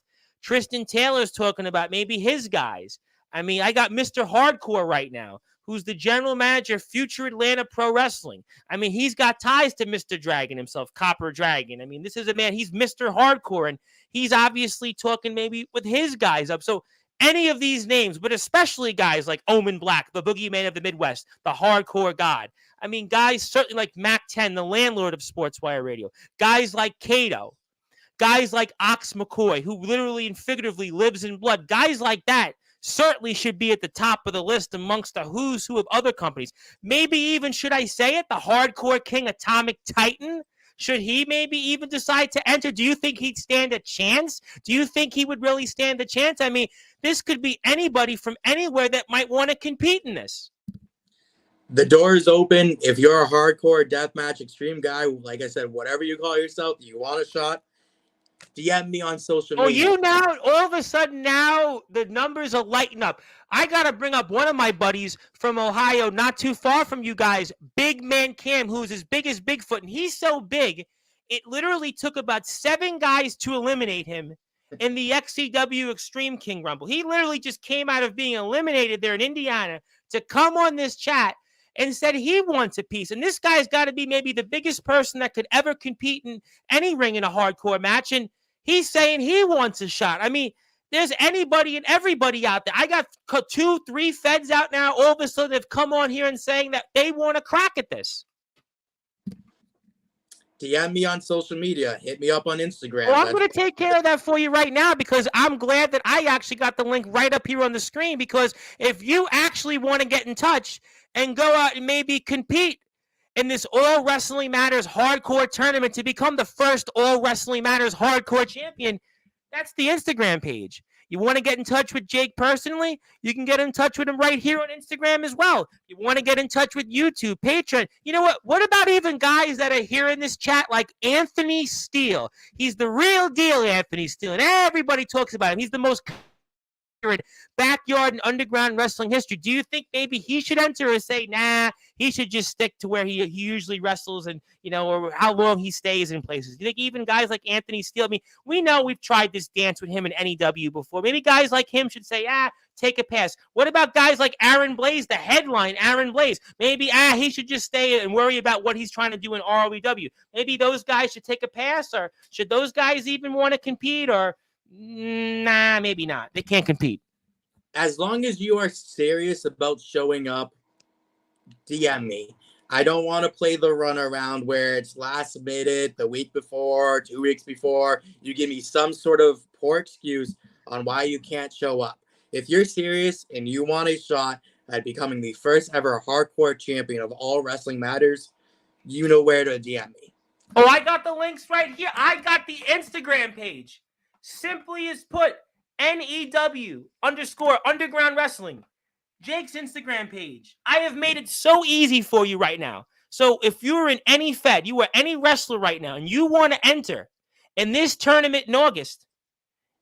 Tristan Taylor's talking about maybe his guys. I mean, I got Mr. Hardcore right now, who's the general manager of Future Atlanta Pro Wrestling. I mean, he's got ties to Mr. Dragon himself, Copper Dragon. I mean, this is a man, he's Mr. Hardcore, and he's obviously talking maybe with his guys up. So any of these names, but especially guys like Omen Black, the boogeyman of the Midwest, the hardcore god. I mean, guys certainly like Mac 10, the landlord of Sportswire Radio. Guys like Kato. Guys like Ox McCoy, who literally and figuratively lives in blood. Guys like that certainly should be at the top of the list amongst the who's who of other companies. Maybe even, should I say it, the hardcore king Atomic Titan? Should he maybe even decide to enter? Do you think he'd stand a chance? Do you think he would really stand a chance? I mean, this could be anybody from anywhere that might want to compete in this. The door is open. If you're a hardcore deathmatch extreme guy, like I said, whatever you call yourself, you want a shot, DM me on social media. Oh, you now, all of a sudden now, the numbers are lighting up. I got to bring up one of my buddies from Ohio, not too far from you guys, Big Man Cam, who's as big as Bigfoot. And he's so big, it literally took about 7 guys to eliminate him in the XCW Extreme King Rumble. He literally just came out of being eliminated there in Indiana to come on this chat and said he wants a piece. And this guy's got to be maybe the biggest person that could ever compete in any ring in a hardcore match. And he's saying he wants a shot. I mean, there's anybody and everybody out there. I got 2, 3 feds out now. All of a sudden have come on here and saying that they want to crack at this. DM me on social media. Hit me up on Instagram. Well, I'm going to take care of that for you right now, because I'm glad that I actually got the link right up here on the screen, because if you actually want to get in touch and go out and maybe compete in this All Wrestling Matters hardcore tournament to become the first All Wrestling Matters hardcore champion, that's the Instagram page. You want to get in touch with Jake personally? You can get in touch with him right here on Instagram as well. You want to get in touch with YouTube, Patreon. You know what? What about even guys that are here in this chat like Anthony Steele? He's the real deal, Anthony Steele, and everybody talks about him. He's the most backyard and underground wrestling history. Do you think maybe he should enter or say, nah, he should just stick to where he usually wrestles and, or how long he stays in places? Do you think even guys like Anthony Steele, I mean, we know we've tried this dance with him in NEW before. Maybe guys like him should say, take a pass. What about guys like Aaron Blaze, the headline Aaron Blaze? Maybe, he should just stay and worry about what he's trying to do in ROEW. Maybe those guys should take a pass, or should those guys even want to compete, or nah, maybe not. They can't compete. As long as you are serious about showing up, DM me. I don't want to play the runaround where it's last minute, the week before, 2 weeks before. You give me some sort of poor excuse on why you can't show up. If you're serious and you want a shot at becoming the first ever hardcore champion of All Wrestling Matters, you know where to DM me. Oh, I got the links right here. I got the Instagram page. Simply as put, NEW_underground wrestling. Jake's Instagram page. I have made it so easy for you right now. So if you're in any Fed, you are any wrestler right now, and you want to enter in this tournament in August,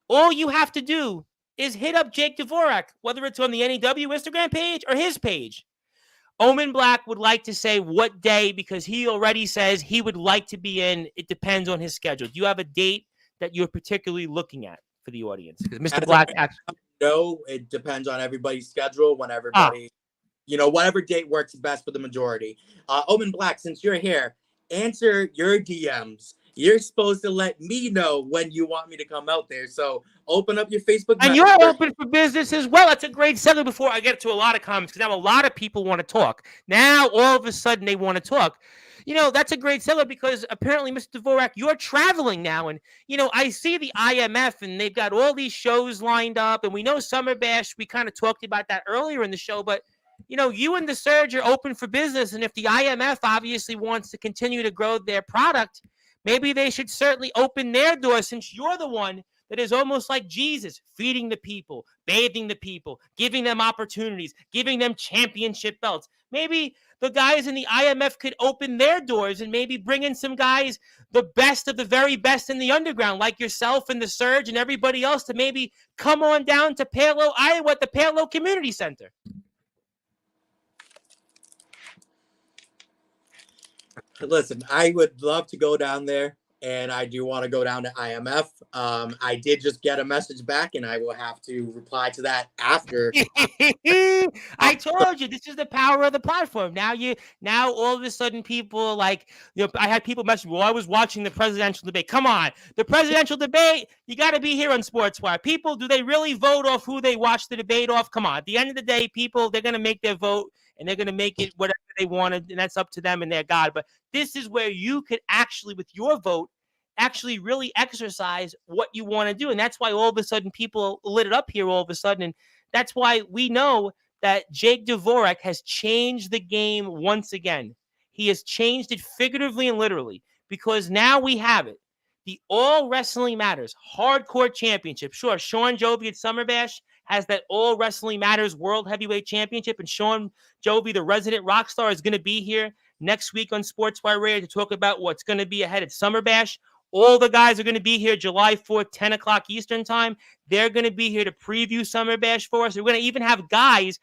all you have to do is hit up Jake Dvorak, whether it's on the NEW Instagram page or his page. Omen Black would like to say what day, because he already says he would like to be in. It depends on his schedule. Do you have a date that you're particularly looking at for the audience? Because Mr. Black actually... No, it depends on everybody's schedule, when everybody, whatever date works best for the majority. Omen Black, since you're here, answer your DMs. You're supposed to let me know when you want me to come out there. So open up your Facebook. And you're open for business as well. That's a great segue before I get to a lot of comments, because now a lot of people want to talk. Now, all of a sudden, they want to talk. That's a great seller, because apparently, Mr. Dvorak, you're traveling now. And, I see the IMF, and they've got all these shows lined up. And we know Summer Bash, we kind of talked about that earlier in the show. But, you and the Surge are open for business. And if the IMF obviously wants to continue to grow their product, maybe they should certainly open their doors, since you're the one that is almost like Jesus, feeding the people, bathing the people, giving them opportunities, giving them championship belts. Maybe the guys in the IMF could open their doors and maybe bring in some guys, the best of the very best in the underground, like yourself and the Surge and everybody else, to maybe come on down to Palo, Iowa, at the Palo Community Center. Listen, I would love to go down there, and I do want to go down to IMF. I did just get a message back, and I will have to reply to that after. I told you, this is the power of the platform. Now all of a sudden people I had people message me, well, I was watching the presidential debate. Come on, the presidential debate, you got to be here on Sportswire. People, do they really vote off who they watch the debate off? Come on, at the end of the day, people, they're going to make their vote, and they're going to make it whatever they wanted, and that's up to them and their God. But this is where you could actually, with your vote, actually really exercise what you want to do. And that's why all of a sudden people lit it up here all of a sudden. And that's why we know that Jake Dvorak has changed the game once again. He has changed it figuratively and literally, because now we have it. The All Wrestling Matters Hardcore Championship. Sure, Sean Jovi at Summer Bash has that All Wrestling Matters World Heavyweight Championship, and Sean Jovi, the resident rock star, is going to be here next week on Sportswire Radio to talk about what's going to be ahead at Summer Bash. All the guys are going to be here July 4th, 10 o'clock Eastern time. They're going to be here to preview Summer Bash for us. We're going to even have guys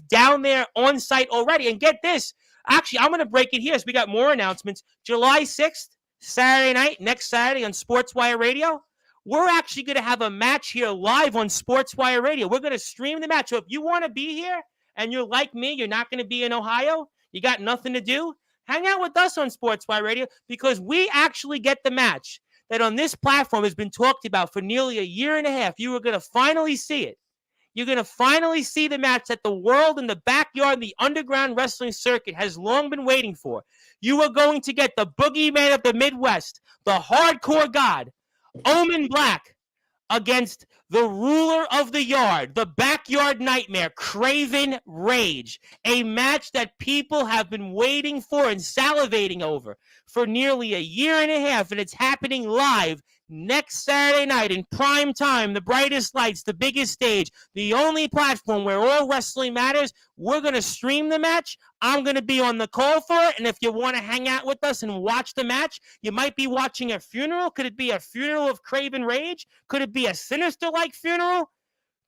down there on site already. And get this, actually, I'm going to break it here. So we got more announcements. July 6th, Saturday night, next Saturday on Sportswire Radio. We're actually going to have a match here live on Sportswire Radio. We're going to stream the match. So if you want to be here and you're like me, you're not going to be in Ohio, you got nothing to do, hang out with us on Sportswire Radio, because we actually get the match that on this platform has been talked about for nearly a year and a half. You are going to finally see it. You're going to finally see the match that the world in the backyard, the underground wrestling circuit has long been waiting for. You are going to get the boogeyman of the Midwest, the hardcore god, Omen Black, against the ruler of the yard, the backyard nightmare, Craven Rage. A match that people have been waiting for and salivating over for nearly a year and a half, and it's happening live next Saturday night in prime time, the brightest lights, the biggest stage, the only platform where all wrestling matters. We're going to stream the match. I'm going to be on the call for it. And if you want to hang out with us and watch the match, you might be watching a funeral. Could it be a funeral of Craven Rage? Could it be a Sinister-like funeral?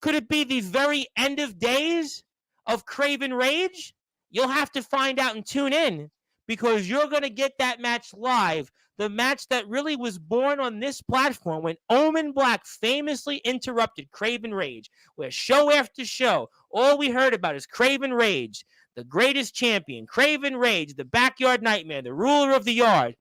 Could it be the very end of days of Craven Rage? You'll have to find out and tune in, because you're going to get that match live. The match that really was born on this platform when Omen Black famously interrupted Craven Rage, where show after show, all we heard about is Craven Rage, the greatest champion, Craven Rage, the backyard nightmare, the ruler of the yard.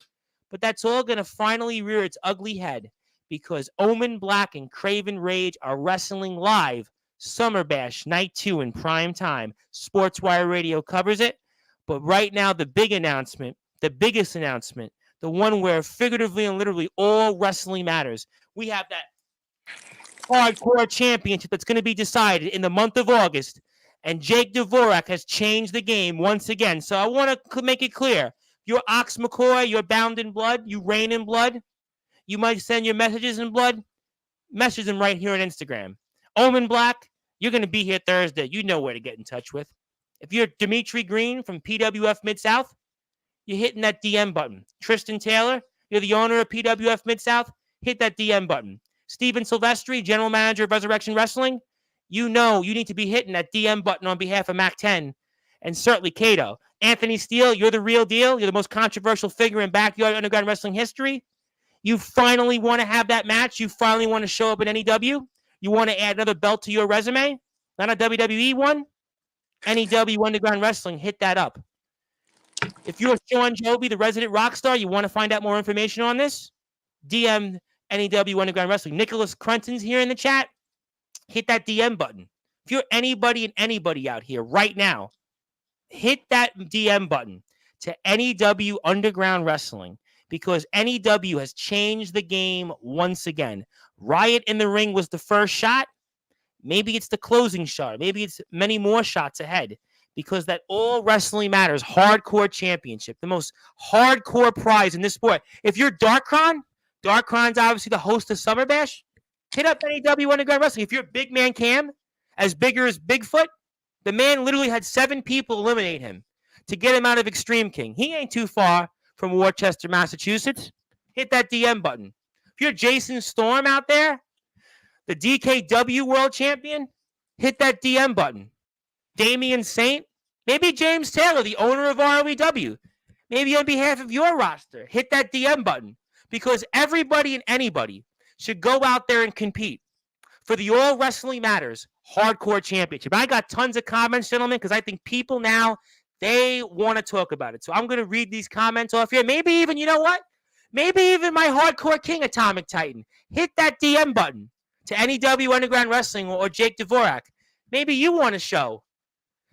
But that's all going to finally rear its ugly head, because Omen Black and Craven Rage are wrestling live. Summer Bash Night 2 in prime time. Sportswire Radio covers it. But right now, the big announcement, the biggest announcement, the one where figuratively and literally all wrestling matters. We have that hardcore championship that's going to be decided in the month of August. And Jake Dvorak has changed the game once again. So I want to make it clear. You're Ox McCoy, you're bound in blood, you reign in blood. You might send your messages in blood. Message them right here on Instagram. Omen Black, you're going to be here Thursday. You know where to get in touch with. If you're Dimitri Green from PWF Mid-South, you're hitting that DM button. Tristan Taylor, you're the owner of PWF Mid-South, hit that DM button. Steven Silvestri, general manager of Resurrection Wrestling, you know you need to be hitting that DM button on behalf of Mac 10, and certainly Cato. Anthony Steele, you're the real deal. You're the most controversial figure in backyard underground wrestling history. You finally want to have that match. You finally want to show up at NEW. You want to add another belt to your resume, not a WWE one. NEW Underground Wrestling, hit that up. If you're Sean Joby, the resident rock star, you want to find out more information on this, DM NEW Underground Wrestling. Nicholas Crunton's here in the chat. Hit that DM button. If you're anybody and anybody out here right now, hit that DM button to NEW Underground Wrestling, because NEW has changed the game once again. Riot in the Ring was the first shot. Maybe it's the closing shot. Maybe it's many more shots ahead, because that All Wrestling Matters Hardcore Championship, the most hardcore prize in this sport. If you're Darkron, Darkron's obviously the host of Summer Bash, hit up NEW Underground Wrestling. If you're Big Man Cam, as bigger as Bigfoot, the man literally had 7 people eliminate him to get him out of Extreme King. He ain't too far from Worcester, Massachusetts. Hit that DM button. If you're Jason Storm out there, the DKW World Champion, hit that DM button. Damian Saint, maybe James Taylor, the owner of ROEW, maybe on behalf of your roster, hit that DM button, because everybody and anybody should go out there and compete for the All Wrestling Matters Hardcore Championship. I got tons of comments, gentlemen, because I think people now, they want to talk about it. So I'm going to read these comments off here. Maybe even, you know what? Maybe even my Hardcore King, Atomic Titan, hit that DM button to NEW Underground Wrestling or Jake Dvorak. Maybe you want to show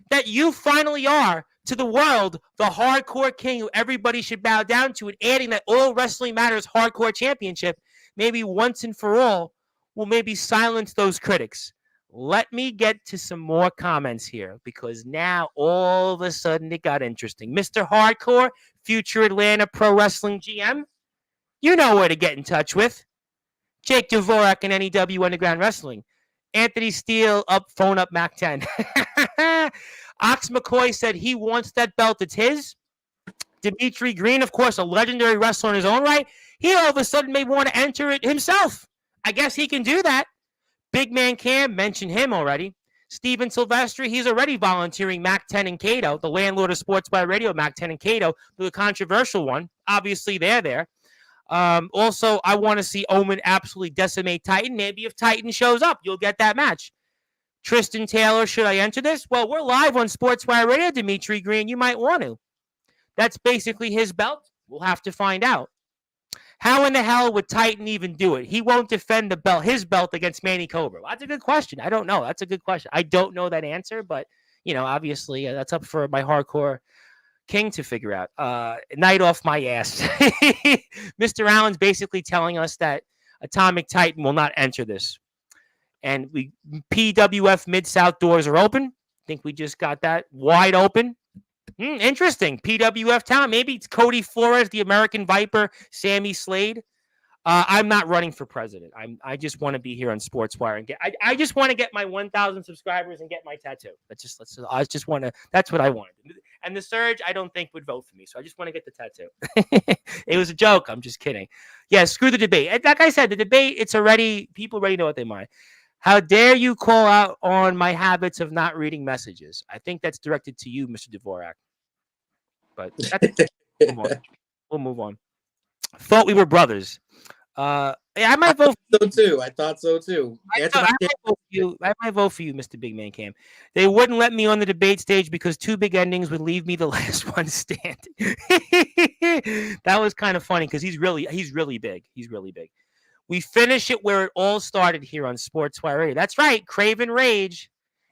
that you finally are, to the world, the Hardcore King who everybody should bow down to, and adding that All Wrestling Matters Hardcore Championship, maybe once and for all, will maybe silence those critics. Let me get to some more comments here, because now all of a sudden it got interesting. Mr. Hardcore, future Atlanta Pro Wrestling GM, you know where to get in touch with. Jake Dvorak and NEW Underground Wrestling. Anthony Steele, phone up Mac 10. Ox McCoy said he wants that belt. It's his. Dimitri Green, of course, a legendary wrestler in his own right. He all of a sudden may want to enter it himself. I guess he can do that. Big Man Cam, mentioned him already. Steven Silvestri, he's already volunteering Mac 10 and Cato, the landlord of Sportswire Radio, Mac 10 and Cato, the controversial one. Obviously, they're there. Also, I want to see Omen absolutely decimate Titan. Maybe if Titan shows up, you'll get that match. Tristan Taylor, should I enter this? Well, we're live on Sportswire Radio, Dimitri Green. You might want to. That's basically his belt. We'll have to find out. How in the hell would Titan even do it? He won't defend the belt, his belt, against Manny Cobra. Well, that's a good question. I don't know. That's a good question. I don't know that answer, but, you know, obviously that's up for my Hardcore King to figure out. Night off my ass. Mr. Allen's basically telling us that Atomic Titan will not enter this. And PWF Mid-South doors are open. I think we just got that wide open. Interesting. PWF Town. Maybe it's Cody Flores, the American Viper, Sammy Slade. I'm not running for president. I just want to be here on Sportswire and I just want to get my 1,000 subscribers and get my tattoo. I just want to. That's what I wanted. And the Surge, I don't think would vote for me, so I just want to get the tattoo. It was a joke. I'm just kidding. Yeah, screw the debate. Like I said, the debate. It's already people already know what they mind. How dare you call out on my habits of not reading messages? I think that's directed to you, Mr. Dvorak. But we'll move on. Thought we were brothers. I might vote so too. I thought so too. I might vote for you, Mr. Big Man Cam. They wouldn't let me on the debate stage because 2 big endings would leave me the last one standing. That was kind of funny because he's really big. He's really big. We finish it where it all started here on Sportswire Radio. That's right, Craven Rage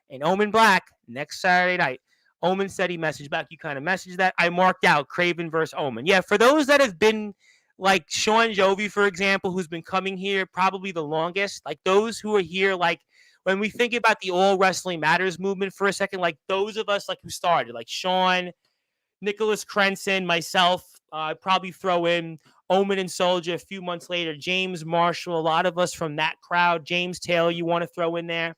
and Omen Black next Saturday night. Omen said he messaged back. You kind of messaged that. I marked out Craven versus Omen. Yeah, for those that have been like Sean Jovi, for example, who's been coming here probably the longest, like those who are here, like when we think about the All Wrestling Matters movement for a second, like those of us like who started, like Sean, Nicholas Crenson, myself, probably throw in Omen and Soldier a few months later, James Marshall, a lot of us from that crowd, James Taylor, you want to throw in there,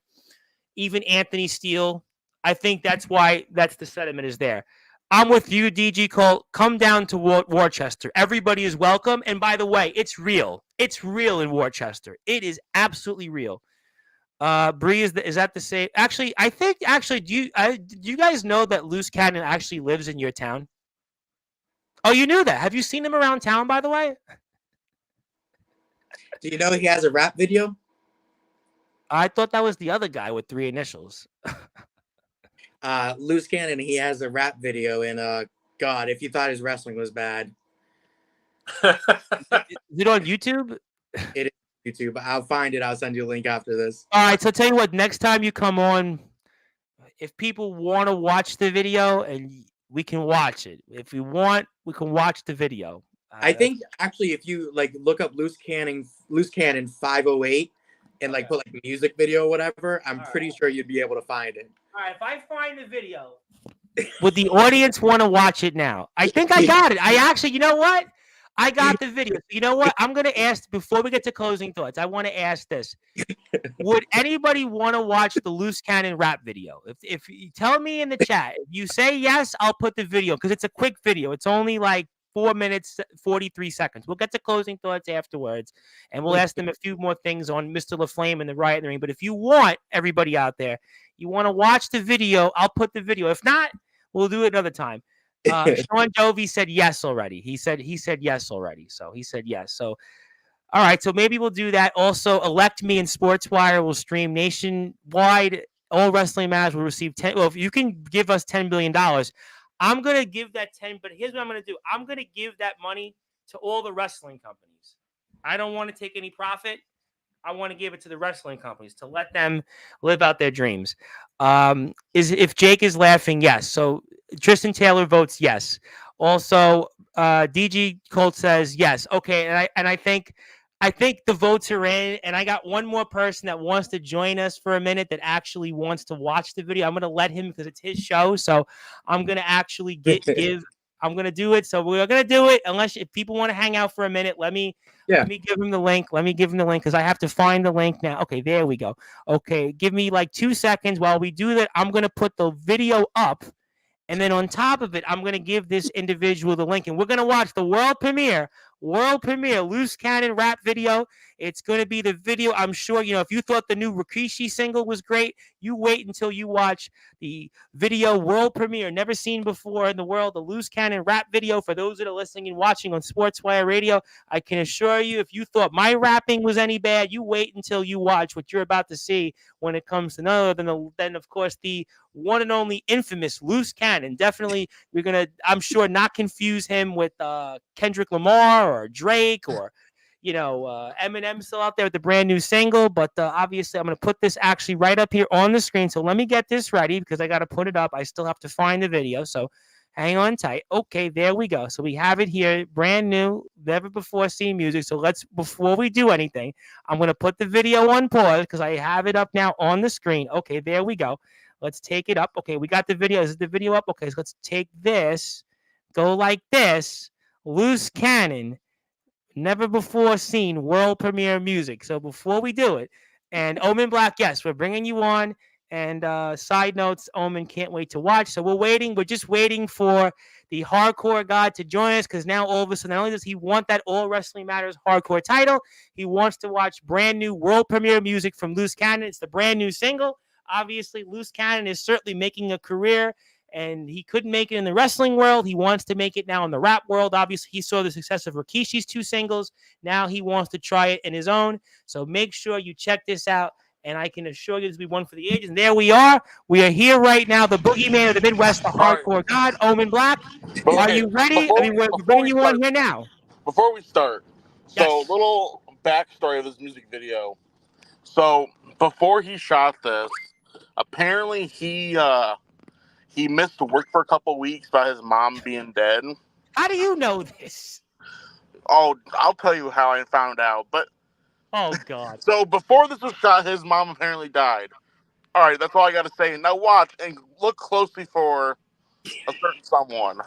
even Anthony Steele. I think that's why that's the sentiment is there. I'm with you, DG Cole. Come down to Worcester. Everybody is welcome. And by the way, it's real. It's real in Worcester. It is absolutely real. Bree, is that the same? Actually, I think do you guys know that Loose Cannon actually lives in your town? Oh, you knew that. Have you seen him around town, by the way? Do you know he has a rap video? I thought that was the other guy with 3 initials. Loose Cannon, he has a rap video, and God, if you thought his wrestling was bad. Is it on YouTube? It is YouTube. I'll find it. I'll send you a link after this. All right, so tell you what, next time you come on, if people want to watch the video, and we can watch it. If we want, we can watch the video. I think actually, if you like look up Loose Cannon 508 and like put like music video or whatever, I'm pretty sure you'd be able to find it. All right, if I find the video, would the audience want to watch it now? I think I got it. I actually, you know what? I got the video. You know what? I'm going to ask, before we get to closing thoughts, I want to ask this. Would anybody want to watch the Loose Cannon rap video? If you tell me in the chat, if you say yes, I'll put the video because it's a quick video. It's only like 4 minutes, 43 seconds. We'll get to closing thoughts afterwards, and we'll ask them a few more things on Mr. LaFlame and the Riot in the Ring. But if you want, everybody out there, you want to watch the video, I'll put the video. If not, we'll do it another time. Sean Jovi said yes already. He said yes already. So he said yes. So, all right. So maybe we'll do that. Also, Elect Me and Sportswire will stream nationwide. All Wrestling Matters will receive 10. Well, if you can give us $10 billion, I'm going to give that 10. But here's what I'm going to do. I'm going to give that money to all the wrestling companies. I don't want to take any profit. I want to give it to the wrestling companies to let them live out their dreams. If Jake is laughing, yes. So Tristan Taylor votes yes. Also, DG Colt says yes. Okay, and I think the votes are in. And I got one more person that wants to join us for a minute that actually wants to watch the video. I'm going to let him because it's his show. So I'm going to actually I'm going to do it. So we're going to do it. If people want to hang out for a minute, let me give him the link. Because I have to find the link now. Okay, there we go. Okay, give me like 2 seconds. While we do that, I'm going to put the video up. And then on top of it, I'm going to give this individual the link. And we're going to watch the world premiere Loose Cannon rap video. It's going to be the video. I'm sure, if you thought the new Rikishi single was great, you wait until you watch the video world premiere, never seen before in the world, the Loose Cannon rap video. For those that are listening and watching on Sportswire Radio, I can assure you, if you thought my rapping was any bad, you wait until you watch what you're about to see when it comes to none other than of course, the one and only infamous Loose Cannon. Definitely, you're going to, I'm sure, not confuse him with Kendrick Lamar or Drake or, Eminem still out there with the brand new single. But obviously, I'm going to put this actually right up here on the screen. So let me get this ready because I got to put it up. I still have to find the video. So hang on tight. Okay, there we go. So we have it here, brand new, never before seen music. So before we do anything, I'm going to put the video on pause because I have it up now on the screen. Okay, there we go. Let's take it up. Okay, we got the video. Is the video up? Okay, so let's take this, go like this. Loose Cannon. never before seen world premiere music. So before we do it, and Omen Black, yes, we're bringing you on. And side notes, Omen can't wait to watch. So we're waiting. We're just waiting for the hardcore god to join us, because now all of a sudden, not only does he want that All Wrestling Matters hardcore title, he wants to watch brand new world premiere music from Loose Cannon. It's the brand new single. Obviously, Loose Cannon is certainly making a career, and he couldn't make it in the wrestling world. He wants to make it now in the rap world. Obviously, he saw the success of Rikishi's 2 singles. Now he wants to try it in his own. So make sure you check this out. And I can assure you this will be one for the ages. And there we are. We are here right now. The boogeyman of the Midwest, the hardcore god, Omen Black. Are you ready? We're bringing you on here now. Before we start, so Yes. little backstory of this music video. So before he shot this, apparently he missed work for a couple weeks by his mom being dead. How do you know this? Oh, I'll tell you how I found out. But oh God. So before this was shot, his mom apparently died. All right, that's all I got to say. Now watch and look closely for a certain someone.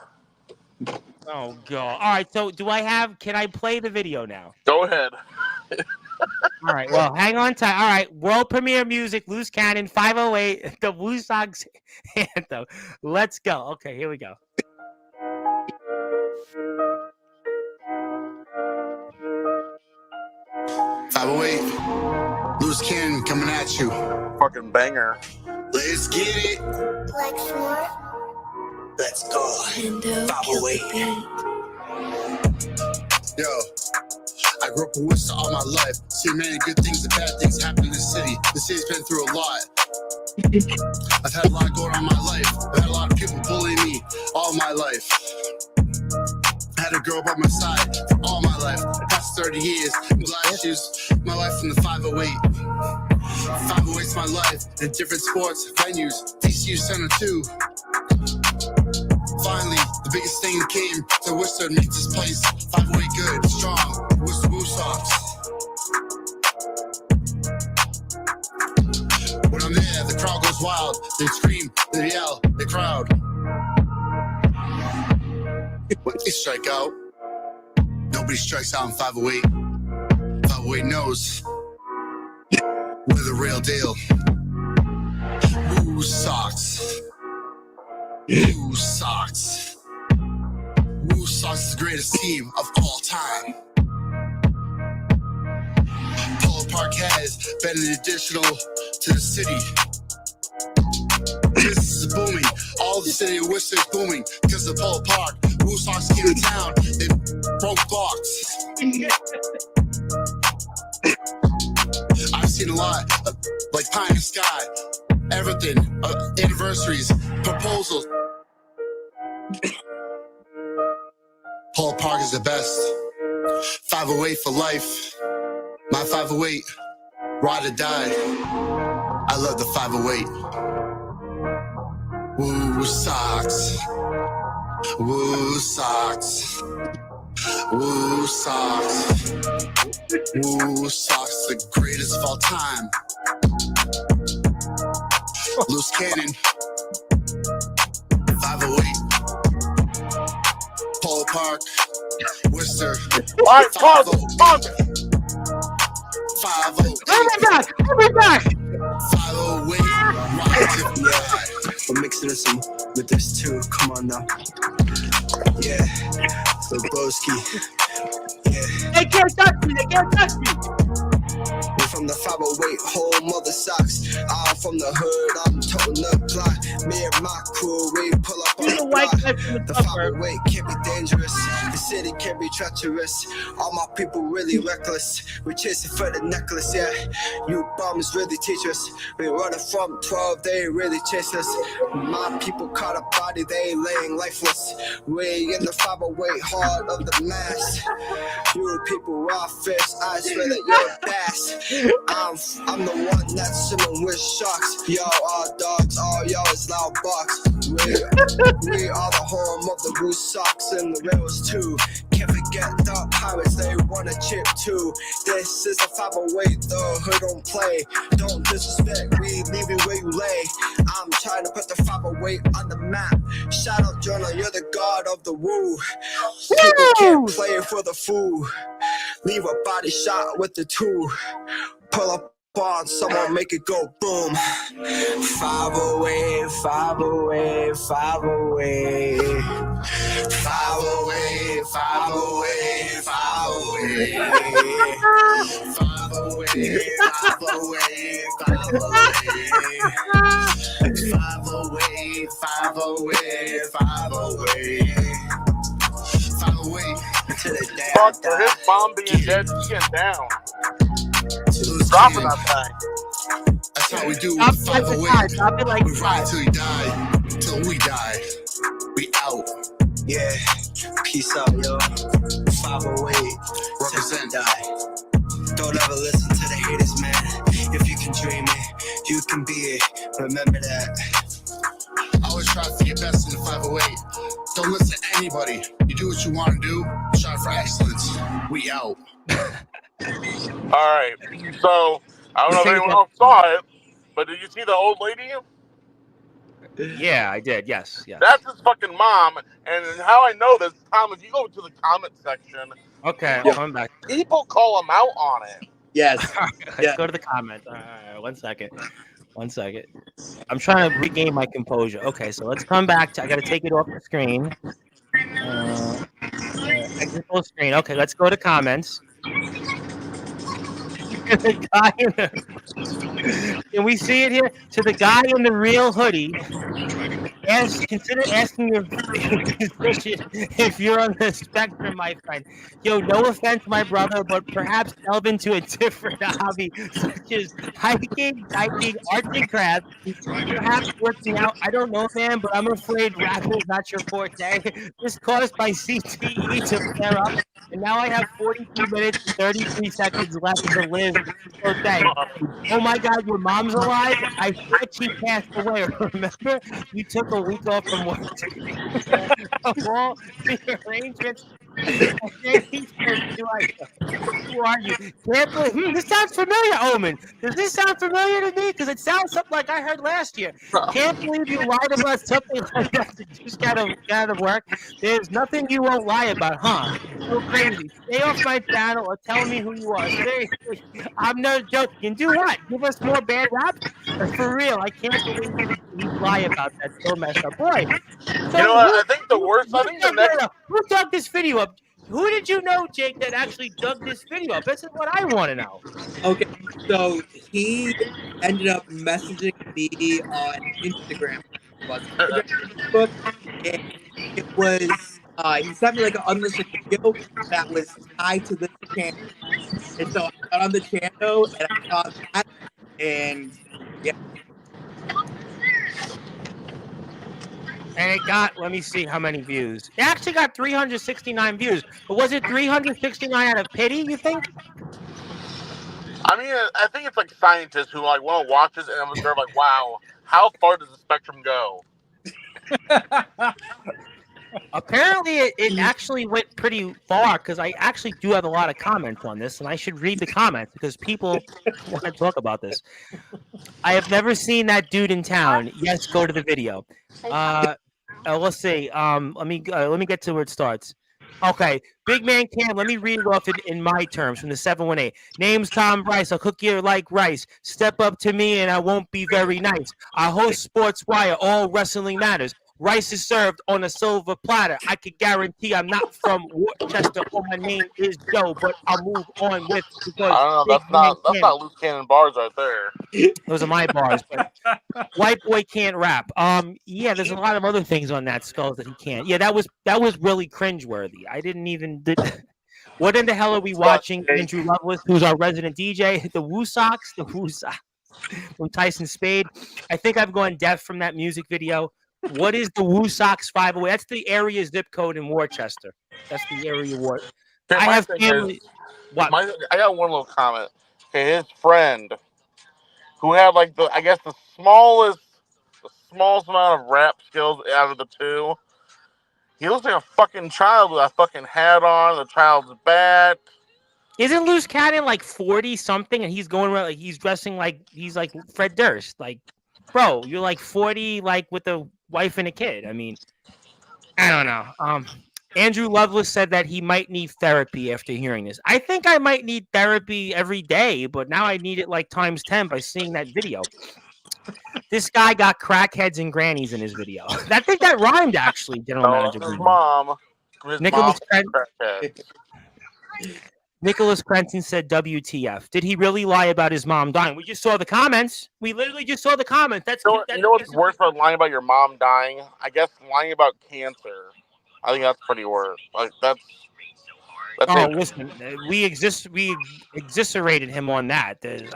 Oh God. All right. So can I play the video now? Go ahead. All right. Well, hang on tight. All right. World premiere music, Loose Cannon, 508, the Woo Sox anthem. Let's go. Okay, here we go. Loose Cannon coming at you. Fucking banger. Let's get it. Like more. Let's go. 508. Yo, I grew up in Worcester all my life. Seen many good things and bad things happen in the city. The city's been through a lot. I've had a lot going on in my life. I've had a lot of people bullying me all my life. I had a girl by my side for all my life. The past 30 years. I'm glad she's my life from the 508. 508's my life in different sports venues. DCU Center too. Finally, the biggest thing came to Worcester to make this place 508 good, strong. Worcester Woo Sox. When I'm there, the crowd goes wild. They scream, they yell, they crowd. When they strike out, nobody strikes out in 508. 508 knows we're the real deal. Woo Sox. Woo Sox. Woo Sox is the greatest team of all time. Polo Park has been an additional to the city. Business is booming. All the city of Worcester is booming because of Polo Park. Woo Sox came to town. They broke blocks. I've seen a lot of, like pie in the sky, everything, anniversaries, proposals. Polo Park is the best. 508 for life. My 508, ride or die. I love the 508. Woo Sox. Woo Sox. Woo Sox. Woo Sox, the greatest of all time. Loose Cannon. 508. Polo Park. Worcester. All right, pause. 508. Oh my God. 508. Ride or die. We're mixing this in with this too. Come on now. Yeah. So Broski. Yeah. They can't touch me. We're from the 508, whole mother socks. I'm from the hood, I'm toting the block. Me and my crew, we pull up on the block. The 508 can be dangerous. The city can be treacherous. All my people really reckless. We're chasing for the necklace, yeah. You bums really teach us. We running from 12, they really chase us. My people caught a body, they laying lifeless. We in the 508, heart of the mass. You people are fierce, I swear that you're fast. I'm the one that's swimming with sharks. Y'all are dogs, all y'all is loud box. We are the home of the Woo Sox and the Rails too. Can't forget the Pirates, they want a chip too. This is the 508, the hood don't play. Don't disrespect, we leave you where you lay. I'm trying to put the 508 on the map. Shout out Jonah, you're the god of the woo. People can't play for the fool. Leave a body shot with the two. Pull up on someone, make it go boom. 5 away, 5 away, 5 away. 5 away, 5 away, 5 away. 5 away, 5 away, 5 away. 5 away, 5 away, 5 away. 5 away until the day I Fuck, for his die. mom being dead, she's getting down. Lose Dropping cannon. that thing. That's how we do Drop with it like 5 the away. time. Drop it like We the ride time. till you die. Till we die. We out. Yeah, peace out, yo. 5 away, Represent. die. Don't ever listen to the haters, man. If you can dream it, you can be it. Remember that. Always try for your best in the 508. Don't listen to anybody. You do what you want to do. Strive for excellence. We out. Alright, so I don't know if anyone else saw it, but did you see the old lady? Yeah, I did. Yes, yes. That's his fucking mom. And how I know this, Tom, if you go to the comment section, Okay, I'm coming back. people call him out on it. Yes. Let's Yeah. go to the comments. All right, 1 second. 1 second. I'm trying to regain my composure. Okay, so let's come back to. I got to take it off the screen. Exit full screen. Okay, let's go to comments. The guy in the, can we see it here? To the guy in the real hoodie. Consider asking your physician if you're on the spectrum, my friend. Yo, no offense, my brother, but perhaps delve into a different hobby, such as hiking, arts and crafts, perhaps working out. I don't know, man, but I'm afraid rap is not your forte. This caused my CTE to flare up, and now I have 42 minutes and 33 seconds left to live. So thanks. Oh my God, your mom's alive? I thought she passed away. Remember? You took a week off from work of all the arrangements. And then he says, who are you? Can't believe, this sounds familiar, Omen. Does this sound familiar to me? Because it sounds something like I heard last year. Can't believe you lied about something like that. You just got out of work. There's nothing you won't lie about, huh? So crazy. Stay off my channel or tell me who you are. Seriously, I'm no joking. Do what? Give us more bad rap? For real, I can't believe you lie about that. So messed up. Boy. So You know what? I think the worst, I think the next... Who dug this video up? Who did you know, Jake, that actually dug this video up? This is what I want to know. Okay, so he ended up messaging me on Instagram, Facebook, and it was he sent me like an unlisted video that was tied to this channel, and so I got on the channel and I saw that, and yeah. And it got, let me see how many views. It actually got 369 views. But was it 369 out of pity, you think? I mean, I think it's like scientists who like want to watch this and observe, like, wow, how far does the spectrum go? Apparently, it actually went pretty far because I actually do have a lot of comments on this, and I should read the comments because people want to talk about this. I have never seen that dude in town. Yes, go to the video. Let's see. Let me get to where it starts. Okay, big man Cam. Let me read it off in my terms from the 718. Name's Tom Bryce. I'll cook you like rice. Step up to me and I won't be very nice. I host Sportzwire. All wrestling matters. Rice is served on a silver platter. I can guarantee I'm not from Worcester or my name is Joe, but I'll move on with because I don't know. That's not loose cannon bars right there. Those are my bars, but white boy can't rap. Yeah, there's a lot of other things on that Skulls that he can't. Yeah, that was really cringeworthy. I didn't even. What in the hell are we watching? Andrew Lovelace, who's our resident DJ, the Woo Sox from Tyson Spade. I think I've gone deaf from that music video. What is the Woo Sox 508? That's the area zip code in Worcester. That's the area ward. Okay, I have family. What? I got one little comment. Okay, his friend, who had like the smallest amount of rap skills out of the two, he looks like a fucking child with a fucking hat on, the child's bat. Isn't Loose Cannon like 40 something and he's going around like he's dressing like he's like Fred Durst? Like, bro, you're like 40 like with a wife and a kid. I mean, I don't know. Andrew Lovelace said that he might need therapy after hearing this. I think I might need therapy every day, but now I need it like times 10 by seeing that video. This guy got crackheads and grannies in his video. I think that rhymed, actually, General No, Manager. that's his mom. His Nicholas mom's Cren- crackhead. Nicholas Crenton said, WTF. Did he really lie about his mom dying? We just saw the comments. We literally just saw the comments. You know what's worse about lying about your mom dying? I guess lying about cancer. I think that's pretty worse. Like that's Oh, it. listen, we exasperated him on that. That's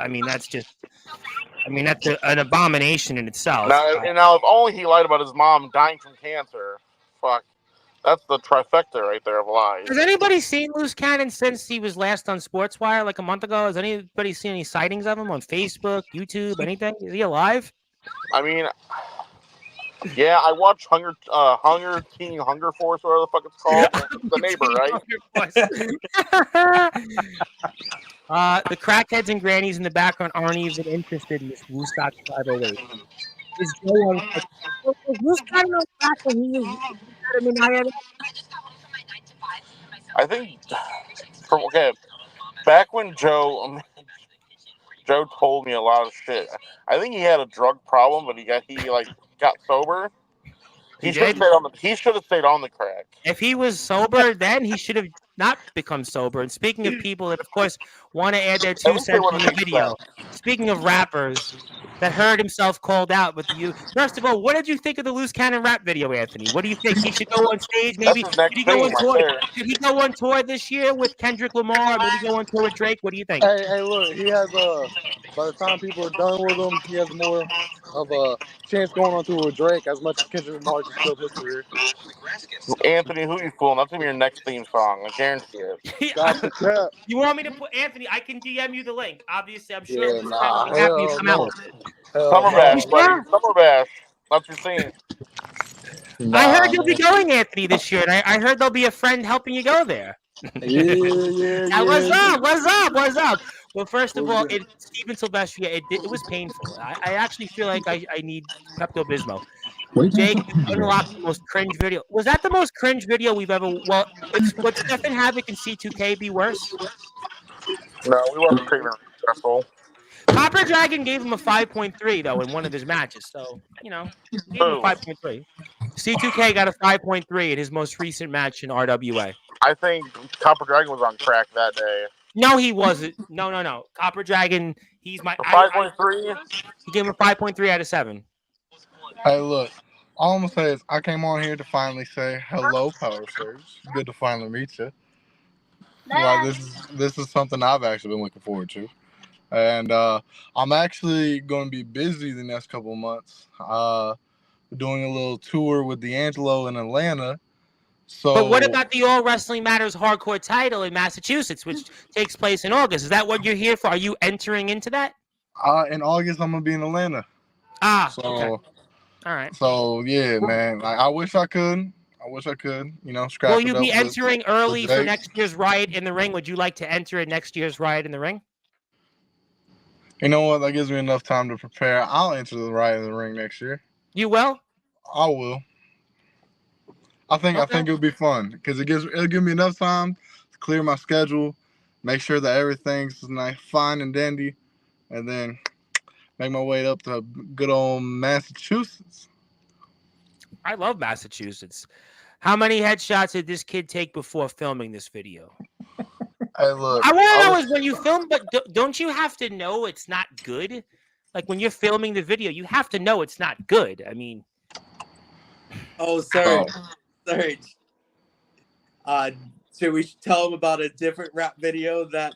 an abomination in itself. Now, if only he lied about his mom dying from cancer. Fuck. That's the trifecta right there of lies. Has anybody seen Loose Cannon since he was last on Sportswire like a month ago? Has anybody seen any sightings of him on Facebook, YouTube, anything? Is he alive? I mean, yeah, I watched Hunger Force, whatever the fuck it's called. The neighbor, right? The crackheads and grannies in the background aren't even interested in this Woodstock 508. Is Loose Cannon on track when he was I think, back when Joe told me a lot of shit. I think he had a drug problem, but he got sober. He should have stayed on the crack. If he was sober, then he should have not become sober. And speaking of people that, of course, want to add their 2 cents in the video, speaking of rappers that heard himself called out with you. First of all, what did you think of the Loose Cannon rap video, Anthony? What do you think? He should go on stage, maybe? Should he go on tour this year with Kendrick Lamar? Maybe go on tour with Drake? What do you think? Hey, look, he has by the time people are done with him, he has more of a chance going on tour with Drake as much as Kendrick Lamar just killed his career. Anthony, who you fooling? That's gonna be your next theme song. I guarantee it. You want me to put Anthony? I can DM you the link. Obviously, I'm sure Yeah, he's happy to come out with it. Summer Bash, buddy. Summer Bash. That's your theme. I heard you'll be going, Anthony, this year. And I heard there'll be a friend helping you go there. Yeah. What's up? Well, first of all, Steven Sylvester, it was painful. I actually feel like I need Pepto-Bismol. Jake, you unlocked the most cringe video. Was that the most cringe video we've ever? Well, would Stephen Havoc and C2K be worse? No, we weren't treatment stressful. Copper Dragon gave him a 5.3 though in one of his matches, so gave him a 5.3. C2K got a 5.3 in his most recent match in RWA. I think Copper Dragon was on crack that day. No, he wasn't. No. Copper Dragon, he's my 5.3. He gave him a 5.3 out of 7. Hey, look. All I'm gonna say is I came on here to finally say hello, Powersurge. Good to finally meet you. Like, this is something I've actually been looking forward to. And I'm actually going to be busy the next couple of months. Doing a little tour with D'Angelo in Atlanta. So, but what about the All Wrestling Matters Hardcore title in Massachusetts, which takes place in August? Is that what you're here for? Are you entering into that? In August, I'm going to be in Atlanta. Okay. All right. So, yeah, man. I wish I could. Scrap. Will you be entering early for next year's Riot in the Ring? Would you like to enter at next year's Riot in the Ring? You know what? That gives me enough time to prepare. I'll enter the Riot in the Ring next year. You will? I will. I think it'll be fun because it'll give me enough time to clear my schedule, make sure that everything's nice, fine and dandy, and then make my way up to good old Massachusetts. I love Massachusetts. How many headshots did this kid take before filming this video? Hey, look. I want to know is when you film, but don't you have to know it's not good? Like when you're filming the video, you have to know it's not good. I mean, Serge. Should we tell him about a different rap video that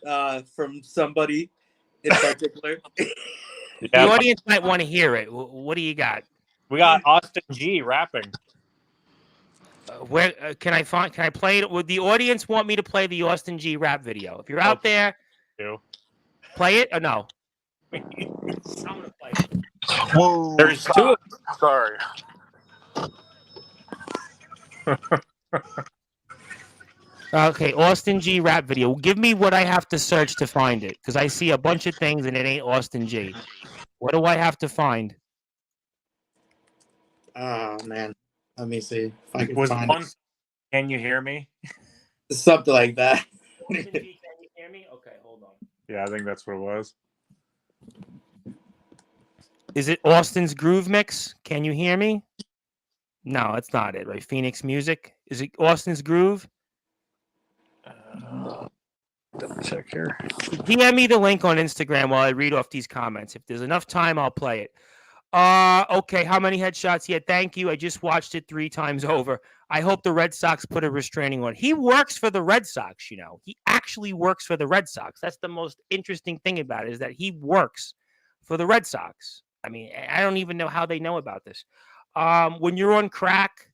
from somebody in particular? The audience might want to hear it. What do you got? We got Austin G rapping. Where can I play it? Would the audience want me to play the Austin G rap video? If you're out there, play it or no? I'm gonna play it. Whoa, there's two. Sorry. Okay, Austin G rap video. Give me what I have to search to find it, because I see a bunch of things and it ain't Austin G. What do I have to find? Oh man, let me see if I can find it. Can you hear me? Something like that. Austin G, can you hear me? Okay, hold on. Yeah, I think that's what it was. Is it Austin's Groove Mix? Can you hear me? No, it's not it, right? Phoenix Music. Is it Austin's Groove? Double check here. DM me the link on Instagram while I read off these comments. If there's enough time, I'll play it. Okay, how many headshots? Yeah, thank you. I just watched it 3 times over. I hope the Red Sox put a restraining order. He works for the Red Sox, you know. He actually works for the Red Sox. That's the most interesting thing about it, is that he works for the Red Sox. I mean, I don't even know how they know about this. When you're on crack,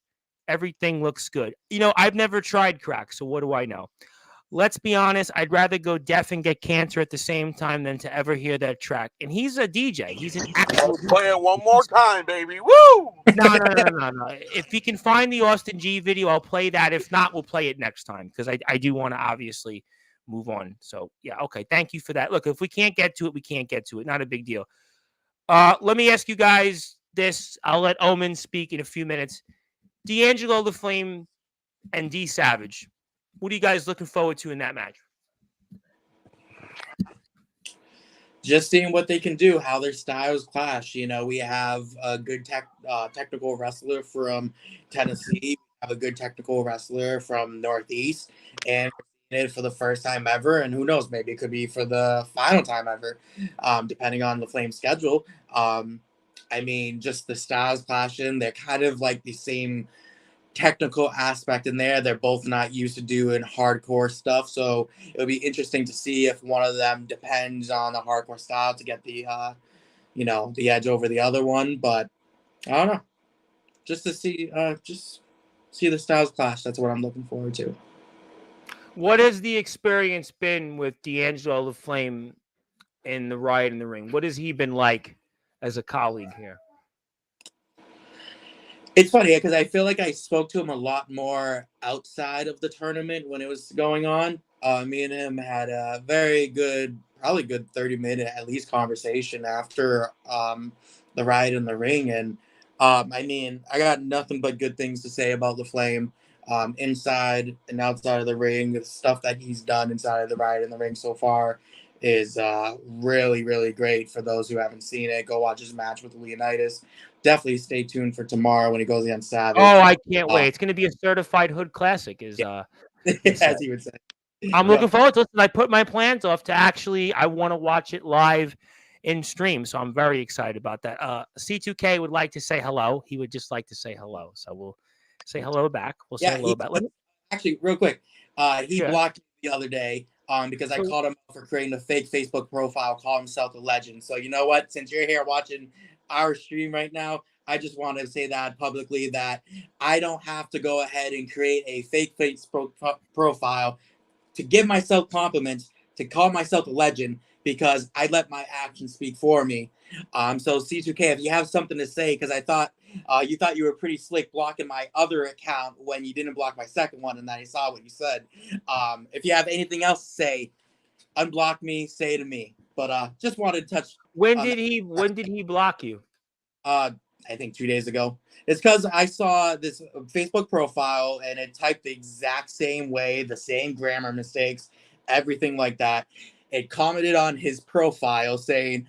everything looks good. You know, I've never tried crack, so what do I know? Let's be honest, I'd rather go deaf and get cancer at the same time than to ever hear that track. And he's a DJ. He's an actual Let's play it one more time, baby. Woo! No. If he can find the Austin G video, I'll play that. If not, we'll play it next time, because I do want to obviously move on. So, yeah, okay. Thank you for that. Look, if we can't get to it, we can't get to it. Not a big deal. Let me ask you guys this. I'll let Omen speak in a few minutes. D'Angelo the Flame and D Savage. What are you guys looking forward to in that match? Just seeing what they can do, how their styles clash. You know, we have a good technical wrestler from Tennessee. We have a good technical wrestler from Northeast. And we're seeing it for the first time ever. And who knows, maybe it could be for the final time ever, depending on the Flame schedule. I mean, just the styles clashing. They're kind of like the same technical aspect in there. They're both not used to doing hardcore stuff, so it'll be interesting to see if one of them depends on the hardcore style to get the the edge over the other one. But I don't know, just to see the styles clash. That's what I'm looking forward to. What has the experience been with D'Angelo the Flame in the Riot in the Ring? What has he been like as a colleague here? It's funny because I feel like I spoke to him a lot more outside of the tournament when it was going on. Me and him had a very good, probably good 30-minute at least conversation after the Riot in the Ring. And I mean, I got nothing but good things to say about the Flame inside and outside of the ring. The stuff that he's done inside of the Riot in the Ring so far is really, really great. For those who haven't seen it, go watch his match with Leonidas. Definitely stay tuned for tomorrow when he goes against Savage. Oh, I can't wait. It's going to be a certified hood classic, as he would say. I'm looking forward to it. I put my plans off to I want to watch it live in stream, so I'm very excited about that. C2K would like to say hello. He would just like to say hello, so we'll say hello back. We'll say hello back. Actually, real quick, he blocked me the other day because I called him out for creating a fake Facebook profile, call himself a legend. So you know what? Since you're here watching our stream right now, I just want to say that publicly, that I don't have to go ahead and create a fake Facebook profile to give myself compliments, to call myself a legend, because I let my actions speak for me. So C2K, if you have something to say, because I thought you thought you were pretty slick blocking my other account when you didn't block my second one, and then I saw what you said. If you have anything else to say, unblock me, say it to me. But just wanted to touch. When did he block you? I think 2 days ago. It's because I saw this Facebook profile and it typed the exact same way, the same grammar mistakes, everything like that. It commented on his profile saying,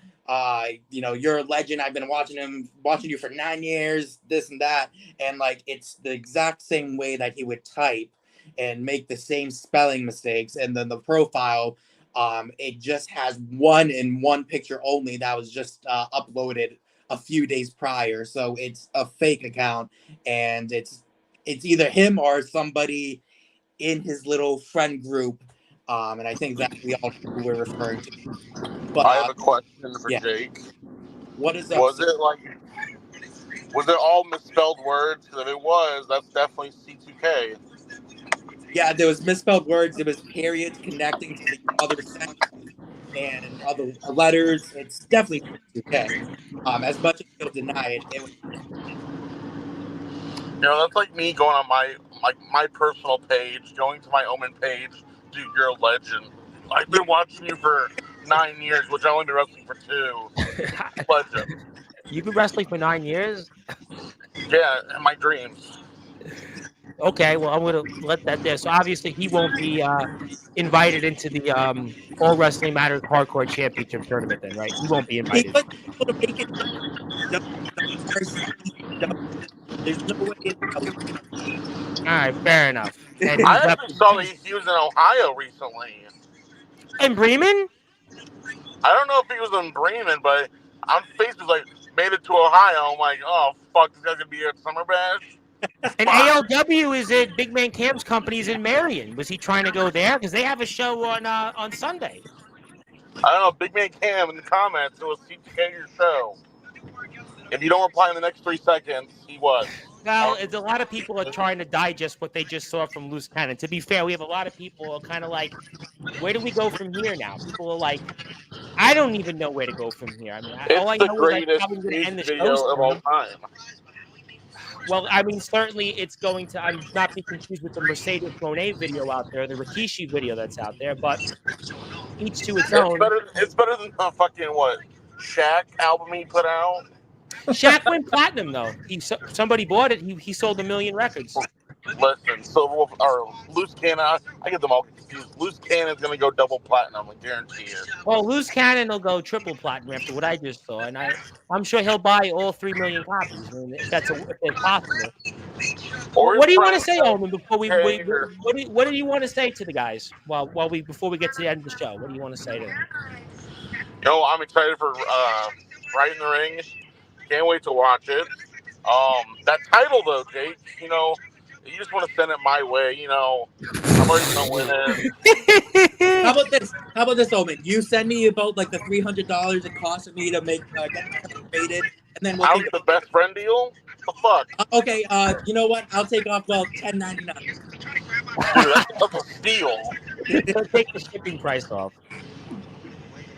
you're a legend. I've been watching you for 9 years, this and that. And like, it's the exact same way that he would type and make the same spelling mistakes. And then the profile, it just has one picture only that was just uploaded a few days prior. So it's a fake account, and it's either him or somebody in his little friend group. And I think that we all know who we're referring to. But I have a question for Jake. What is up? Was it all misspelled words? Because if it was, that's definitely C2K. Yeah, there was misspelled words. There was periods connecting to the other sentence and other letters. It's definitely C2K. As much as he'll deny it, was. That's like me going on my personal page, going to my Omen page. Dude, you're a legend. I've been watching you for 9 years, which I only been wrestling for 2. Legend. You've been wrestling for 9 years? Yeah, in my dreams. Okay, well, I'm gonna let that there. So obviously he won't be invited into the All Wrestling Matters Hardcore Championship tournament, then, right? He won't be He invited. wasn't able to make it to the RCW. There's no way in hell he's gonna. All right, fair enough. And I he's left. actually saw that he was in Ohio recently. In Bremen? I don't know if he was in Bremen, but on Facebook, like, made it to Ohio. I'm like, oh, fuck, this guy's going to be here at Summer Bash? And ALW is at Big Man Cam's company's in Marion. Was he trying to go there? Because they have a show on Sunday. I don't know, Big Man Cam in the comments, it was CTK your show. If you don't reply in the next 3 seconds, he was. Well, it's a lot of people are trying to digest what they just saw from Loose Cannon. To be fair, we have a lot of people who are kind of like, where do we go from here now? People are like, I don't even know where to go from here. I mean, all I It's the know is I'm greatest probably going to end the music show video of all soon. time. Well, I mean, certainly it's going to. I'm not be confused with the Mercedes Monet video out there, the Rikishi video that's out there, but each to its own. It's better than the fucking, what, Shaq album he put out? Shaq went platinum though. Somebody bought it. He sold 1 million records. Listen, or Loose Cannon, I get them all confused. Loose Cannon's gonna go double platinum, I guarantee it. Well, Loose Cannon will go triple platinum after what I just saw, and I'm sure he'll buy all 3 million copies. I mean, if it's possible. What do you want to say, Omen? Before what do you want to say to the guys? Before we get to the end of the show, what do you want to say to them? I'm excited for Right in the Ring. Can't wait to watch it. That title though, Jake, you just want to send it my way, I'm already gonna win it. How about this, Omen? You send me about like the $300 it cost me to make get rated, and then we'll I'll think get the best friend deal. The fuck? Okay, you know what? I'll take off $10.99. Dude, that's a steal. So take the shipping price off.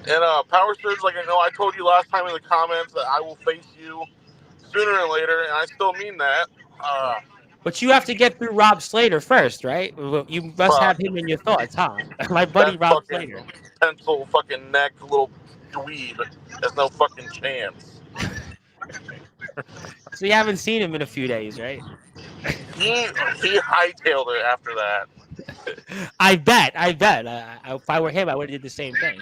And Powersurge, like I told you last time in the comments that I will face you sooner or later, and I still mean that. But you have to get through Rob Slater first, right? You must have him in your thoughts, huh? My buddy Rob Slater. Pencil fucking neck little dweeb has no fucking chance. So you haven't seen him in a few days, right? He hightailed it after that. I bet. If I were him, I would have did the same thing.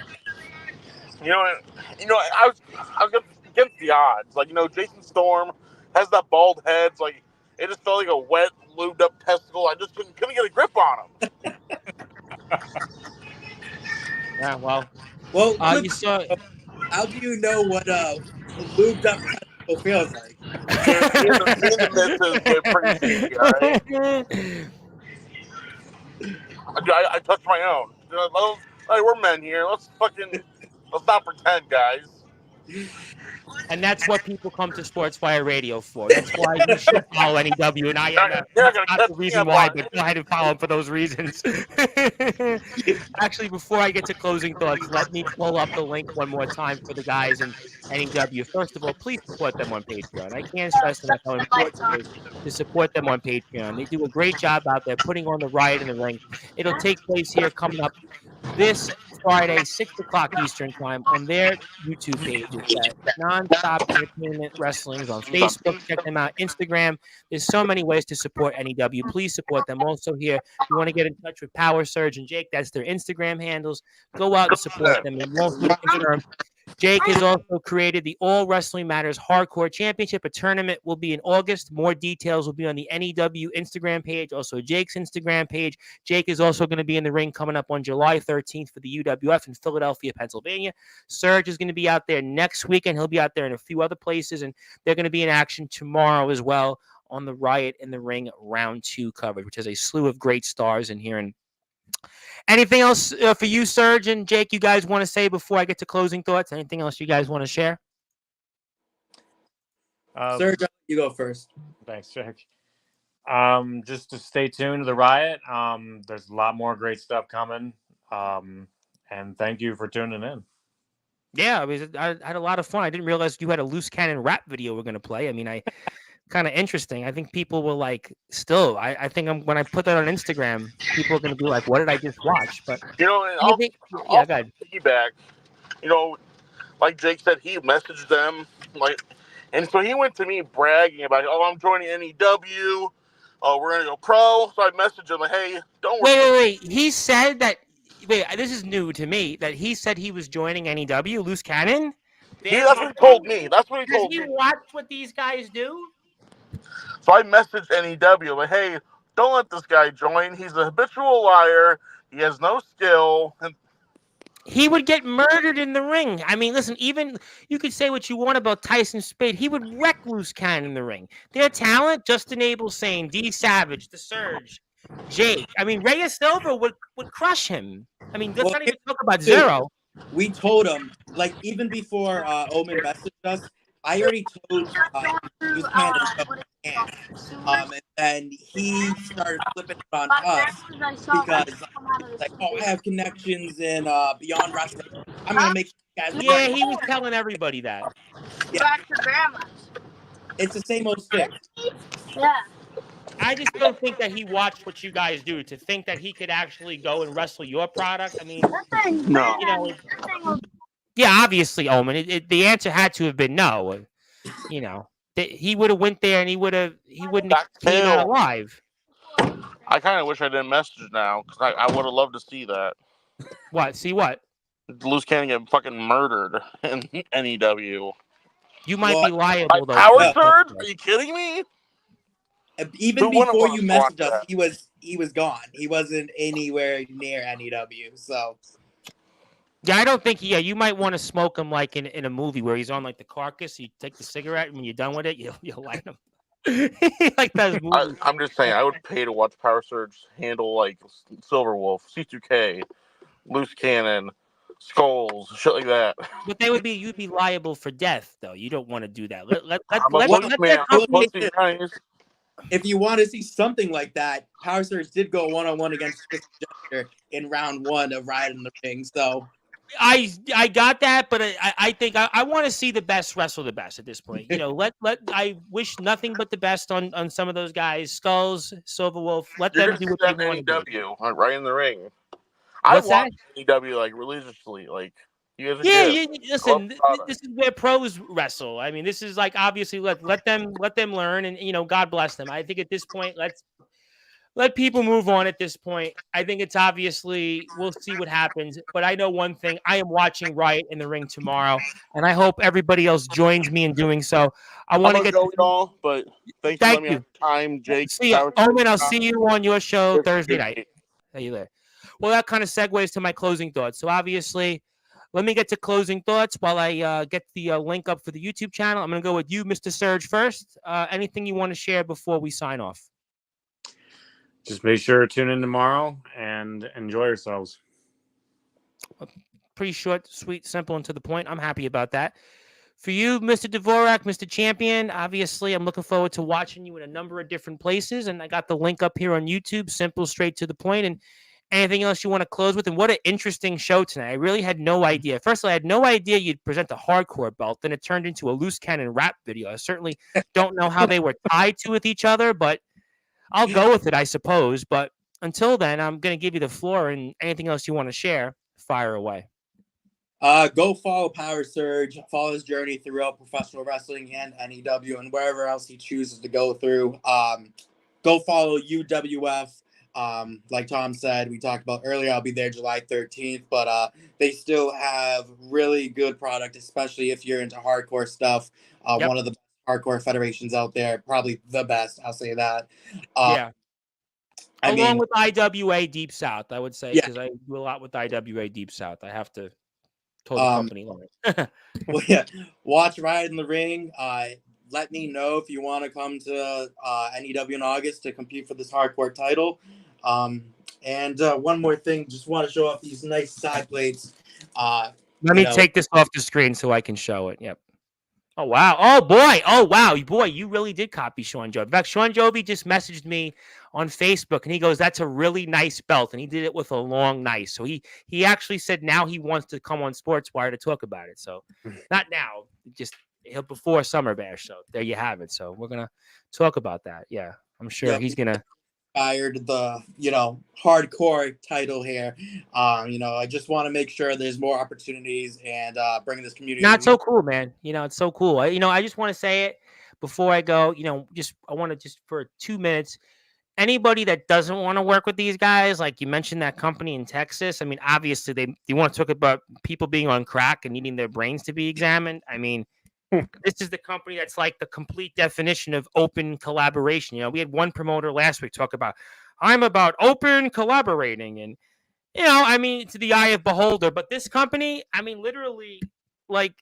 I was against the odds. Like, Jason Storm has that bald head. So, like, it just felt like a wet, lubed up testicle. I just couldn't get a grip on him. Yeah, well, you saw. How do you know what lubed up testicle feels like? I touched my own. Hey, we're men here. Let's not pretend, guys. And that's what people come to Sportswire Radio for. That's why you should follow NEW, and I am not the reason why, but go ahead and follow him for those reasons. Actually, before I get to closing thoughts, let me pull up the link one more time for the guys in NEW. First of all, please support them on Patreon. I can't stress enough how important it is to support them on Patreon. They do a great job out there putting on the Riot in the Ring. It'll take place here coming up this Friday, 6 o'clock Eastern Time, on their YouTube page. It's Nonstop Entertainment Wrestling on Facebook. Check them out. Instagram. There's so many ways to support NEW. Please support them. Also here, if you want to get in touch with Powersurge and Jake, that's their Instagram handles. Go out and support them. And won't confirm. Jake has also created the All Wrestling Matters Hardcore Championship. A tournament will be in August. More details will be on the NEW Instagram page, also Jake's Instagram page. Jake is also going to be in the ring coming up on July 13th for the UWF in Philadelphia, Pennsylvania. Surge is going to be out there next week, and he'll be out there in a few other places, and they're going to be in action tomorrow as well on the Riot in the Ring Round 2 coverage, which has a slew of great stars in here. And anything else for you, Surge and Jake, you guys want to say before I get to closing thoughts? Anything else you guys want to share? Surge, you go first. Thanks, Jake. Just to stay tuned to the Riot. There's a lot more great stuff coming. And thank you for tuning in. Yeah, I had a lot of fun. I didn't realize you had a Loose Cannon rap video we're going to play. I mean, kind of interesting. I think people will like still. I think when I put that on Instagram, people are going to be like, "What did I just watch?" But I'll piggyback. Like Jake said, he messaged them and so he went to me bragging about, "Oh, I'm joining NEW. oh, we're gonna go pro. So I messaged him like, hey, don't worry. Wait. He said that. Wait, this is new to me. That he said he was joining NEW. Loose Cannon. That's what he told me. That's what he Does told he me. watch what these guys do? So I messaged NEW like, hey, don't let this guy join. He's a habitual liar. He has no skill. And He would get murdered in the ring. I mean, listen, even you could say what you want about Tyson Spade. He would wreck Loose Cannon in the ring. Their talent, Justin Abel saying, D Savage, The Surge, Jake. I mean, Reyes Silva would crush him. I mean, let's not even talk about Zero. We told him, like, even before Omen messaged us, I already told Loose Cannon and then he started flipping it on us because like, oh, I have connections in Beyond Wrestling. I'm gonna make you guys. Yeah, he was telling everybody that. Yeah. It's the same old stick. Yeah. I just don't think that he watched what you guys do to think that he could actually go and wrestle your product. I mean, no. you know, yeah, obviously, Omen. The answer had to have been no. You know, he would have went there and he wouldn't have came out alive. I kind of wish I didn't message now because I would have loved to see that. What? See what? Loose Cannon get fucking murdered in NEW. You might be liable though. Powersurge? Are you kidding me? Even before you messaged us, he was gone. He wasn't anywhere near NEW. So yeah, I don't think. Yeah, you might want to smoke him like in a movie where he's on like the carcass. You take the cigarette, and when you're done with it, you'll light him. Like those movies. I'm just saying, I would pay to watch Powersurge handle like Silverwolf, C2K, Loose Cannon, Skulls, shit like that. But you'd be liable for death, though. You don't want to do that. If you want to see something like that, Powersurge did go 1-on-1 against Chris Jester in round 1 of Riot in the Ring. So I got that, but I think I want to see the best wrestle the best at this point. You know, I wish nothing but the best on some of those guys. Skulls, Silverwolf, let them do what they want to do. Right in the ring. What's I watch NEW like religiously, like you guys listen, this is where pros wrestle. I mean, this is like obviously let them learn, and you know, God bless them. I think at this point, let people move on at this point. I think it's obviously we'll see what happens, but I know one thing: I am watching Riot in the Ring tomorrow, and I hope everybody else joins me in doing so. I want to get go, y'all, but thank you. Let me have time, Jake. See you, Omen. I'll see you on your show Thursday night. Are you there? Well, that kind of segues to my closing thoughts. So obviously, let me get to closing thoughts while I get the link up for the YouTube channel. I'm going to go with you, Mr. Surge, first. Anything you want to share before we sign off? Just make sure to tune in tomorrow and enjoy yourselves. Pretty short, sweet, simple, and to the point. I'm happy about that. For you, Mr. Dvorak, Mr. Champion, obviously, I'm looking forward to watching you in a number of different places. And I got the link up here on YouTube. Simple, straight to the point. And anything else you want to close with? And what an interesting show tonight. I really had no idea. First of all, I had no idea you'd present a hardcore belt. Then it turned into a Loose Cannon rap video. I certainly don't know how they were tied to with each other, but I'll go with it, I suppose. But until then, I'm going to give you the floor, and anything else you want to share, fire away. Go follow Powersurge. Follow his journey throughout professional wrestling and NEW and wherever else he chooses to go through. Go follow UWF. Like Tom said, we talked about earlier, I'll be there July 13th, but they still have really good product, especially if you're into hardcore stuff. One of the hardcore federations out there, probably the best, I'll say that. Along with IWA Deep South, I would say, because I do a lot with IWA Deep South. I have to toe the company line. Well, yeah, watch Riot in the Ring. Let me know if you want to come to NEW in August to compete for this hardcore title. And one more thing, just want to show off these nice side plates. Let me take this off the screen so I can show it. Yep. Oh, wow. Oh, boy. Oh, wow. Boy, you really did copy Sean Joby. In fact, Sean Joby just messaged me on Facebook, and he goes, that's a really nice belt. And he did it with a long knife. So he actually said now he wants to come on Sportswire to talk about it. So not now, just before Summer Bash. So there you have it. So we're going to talk about that. Yeah, I'm sure he's going to. Fired the hardcore title here. I just want to make sure there's more opportunities and bring this community. It's so cool, man. It's so cool. I just want to say it before I go. I want to just for 2 minutes anybody that doesn't want to work with these guys, like you mentioned that company in Texas, I mean, obviously they want to talk about people being on crack and needing their brains to be examined. I mean, this is the company that's like the complete definition of open collaboration. We had one promoter last week talk about, I'm about open collaborating. And, I mean, to the eye of beholder, but this company, I mean, literally, like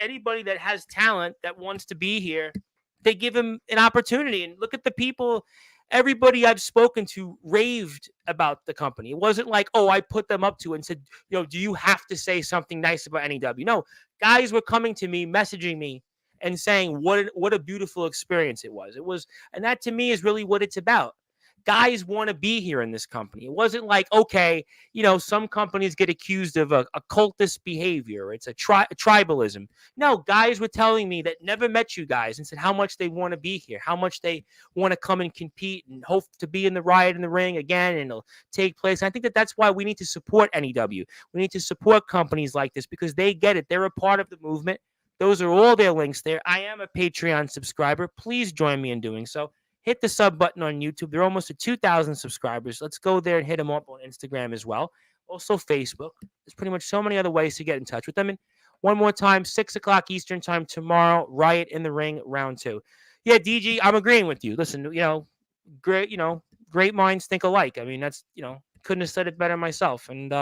anybody that has talent that wants to be here, they give him an opportunity. And look at the people, everybody I've spoken to raved about the company. It wasn't like, oh, I put them up to and said, do you have to say something nice about NEW? No, guys were coming to me, messaging me and saying what a beautiful experience it was. And that to me is really what it's about. Guys want to be here in this company. It wasn't like, okay, some companies get accused of a cultist behavior. It's a tribalism. No, guys were telling me that never met you guys and said how much they want to be here, how much they want to come and compete and hope to be in the Riot in the Ring again, and it'll take place. And I think that's why we need to support NEW. We need to support companies like this because they get it. They're a part of the movement. Those are all their links there. I am a Patreon subscriber. Please join me in doing so. Hit the sub button on YouTube. They're almost at 2,000 subscribers. Let's go there and hit them up on Instagram as well. Also Facebook. There's pretty much so many other ways to get in touch with them. And one more time, 6 o'clock Eastern time tomorrow, Riot in the Ring, round 2. Yeah, DG, I'm agreeing with you. Listen, great minds think alike. I mean, that's, couldn't have said it better myself. And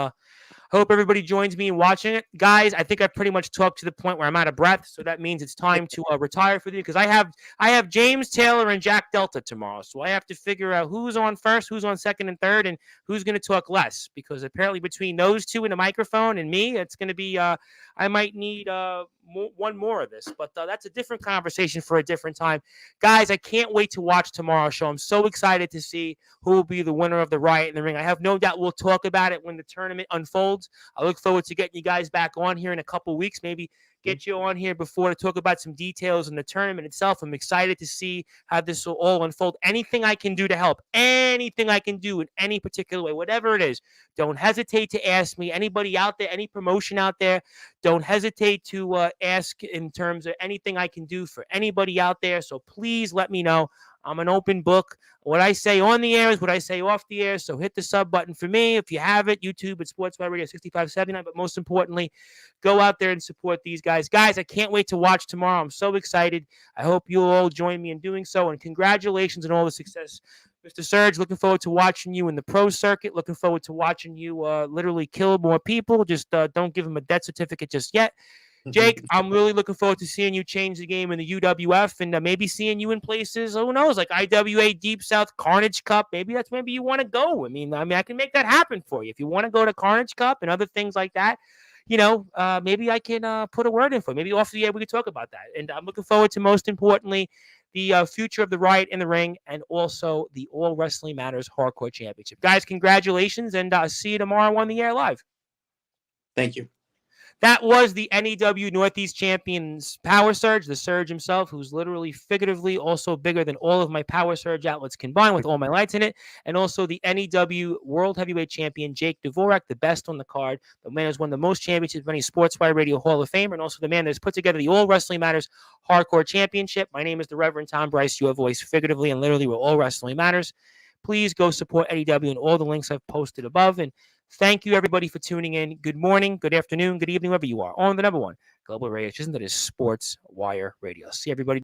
hope everybody joins me in watching it. Guys, I think I pretty much talked to the point where I'm out of breath, so that means it's time to retire for the because I have James Taylor and Jack Delta tomorrow, so I have to figure out who's on first, who's on second and third, and who's going to talk less, because apparently between those two and the microphone and me, it's going to be I might need one more of this, but that's a different conversation for a different time. Guys, I can't wait to watch tomorrow's show. I'm so excited to see who will be the winner of the Riot in the Ring. I have no doubt we'll talk about it when the tournament unfolds. I look forward to getting you guys back on here in a couple weeks, maybe get you on here before to talk about some details in the tournament itself. I'm excited to see how this will all unfold. Anything I can do to help, anything I can do in any particular way, whatever it is, don't hesitate to ask me. Anybody out there, any promotion out there, don't hesitate to ask in terms of anything I can do for anybody out there. So please let me know. I'm an open book. What I say on the air is what I say off the air. So hit the sub button for me. If you have it, YouTube at Sportzwire Radio 6579. But most importantly, go out there and support these guys. Guys, I can't wait to watch tomorrow. I'm so excited. I hope you'll all join me in doing so. And congratulations on all the success. Mr. Surge, looking forward to watching you in the pro circuit. Looking forward to watching you literally kill more people. Just don't give them a death certificate just yet. Jake, I'm really looking forward to seeing you change the game in the UWF and maybe seeing you in places, who knows, like IWA Deep South Carnage Cup. Maybe you want to go. I mean, I can make that happen for you. If you want to go to Carnage Cup and other things like that, maybe I can put a word in for you. Maybe off the air we could talk about that. And I'm looking forward to, most importantly, the future of the Riot in the Ring and also the All Wrestling Matters Hardcore Championship. Guys, congratulations, and see you tomorrow on the air live. Thank you. That was the NEW Northeast Champions Powersurge, the Surge himself, who's literally figuratively also bigger than all of my Powersurge outlets combined with all my lights in it. And also the NEW World Heavyweight Champion, Jake Dvorak, the best on the card. The man who's won the most championships of any Sportswire Radio Hall of Famer, and also the man that's put together the All Wrestling Matters Hardcore Championship. My name is the Reverend Tom Bryce, your voice figuratively and literally where all wrestling matters. Please go support NEW and all the links I've posted above. And thank you, everybody, for tuning in. Good morning, good afternoon, good evening, wherever you are, on the number one global radio station that is Sportswire Radio. See everybody.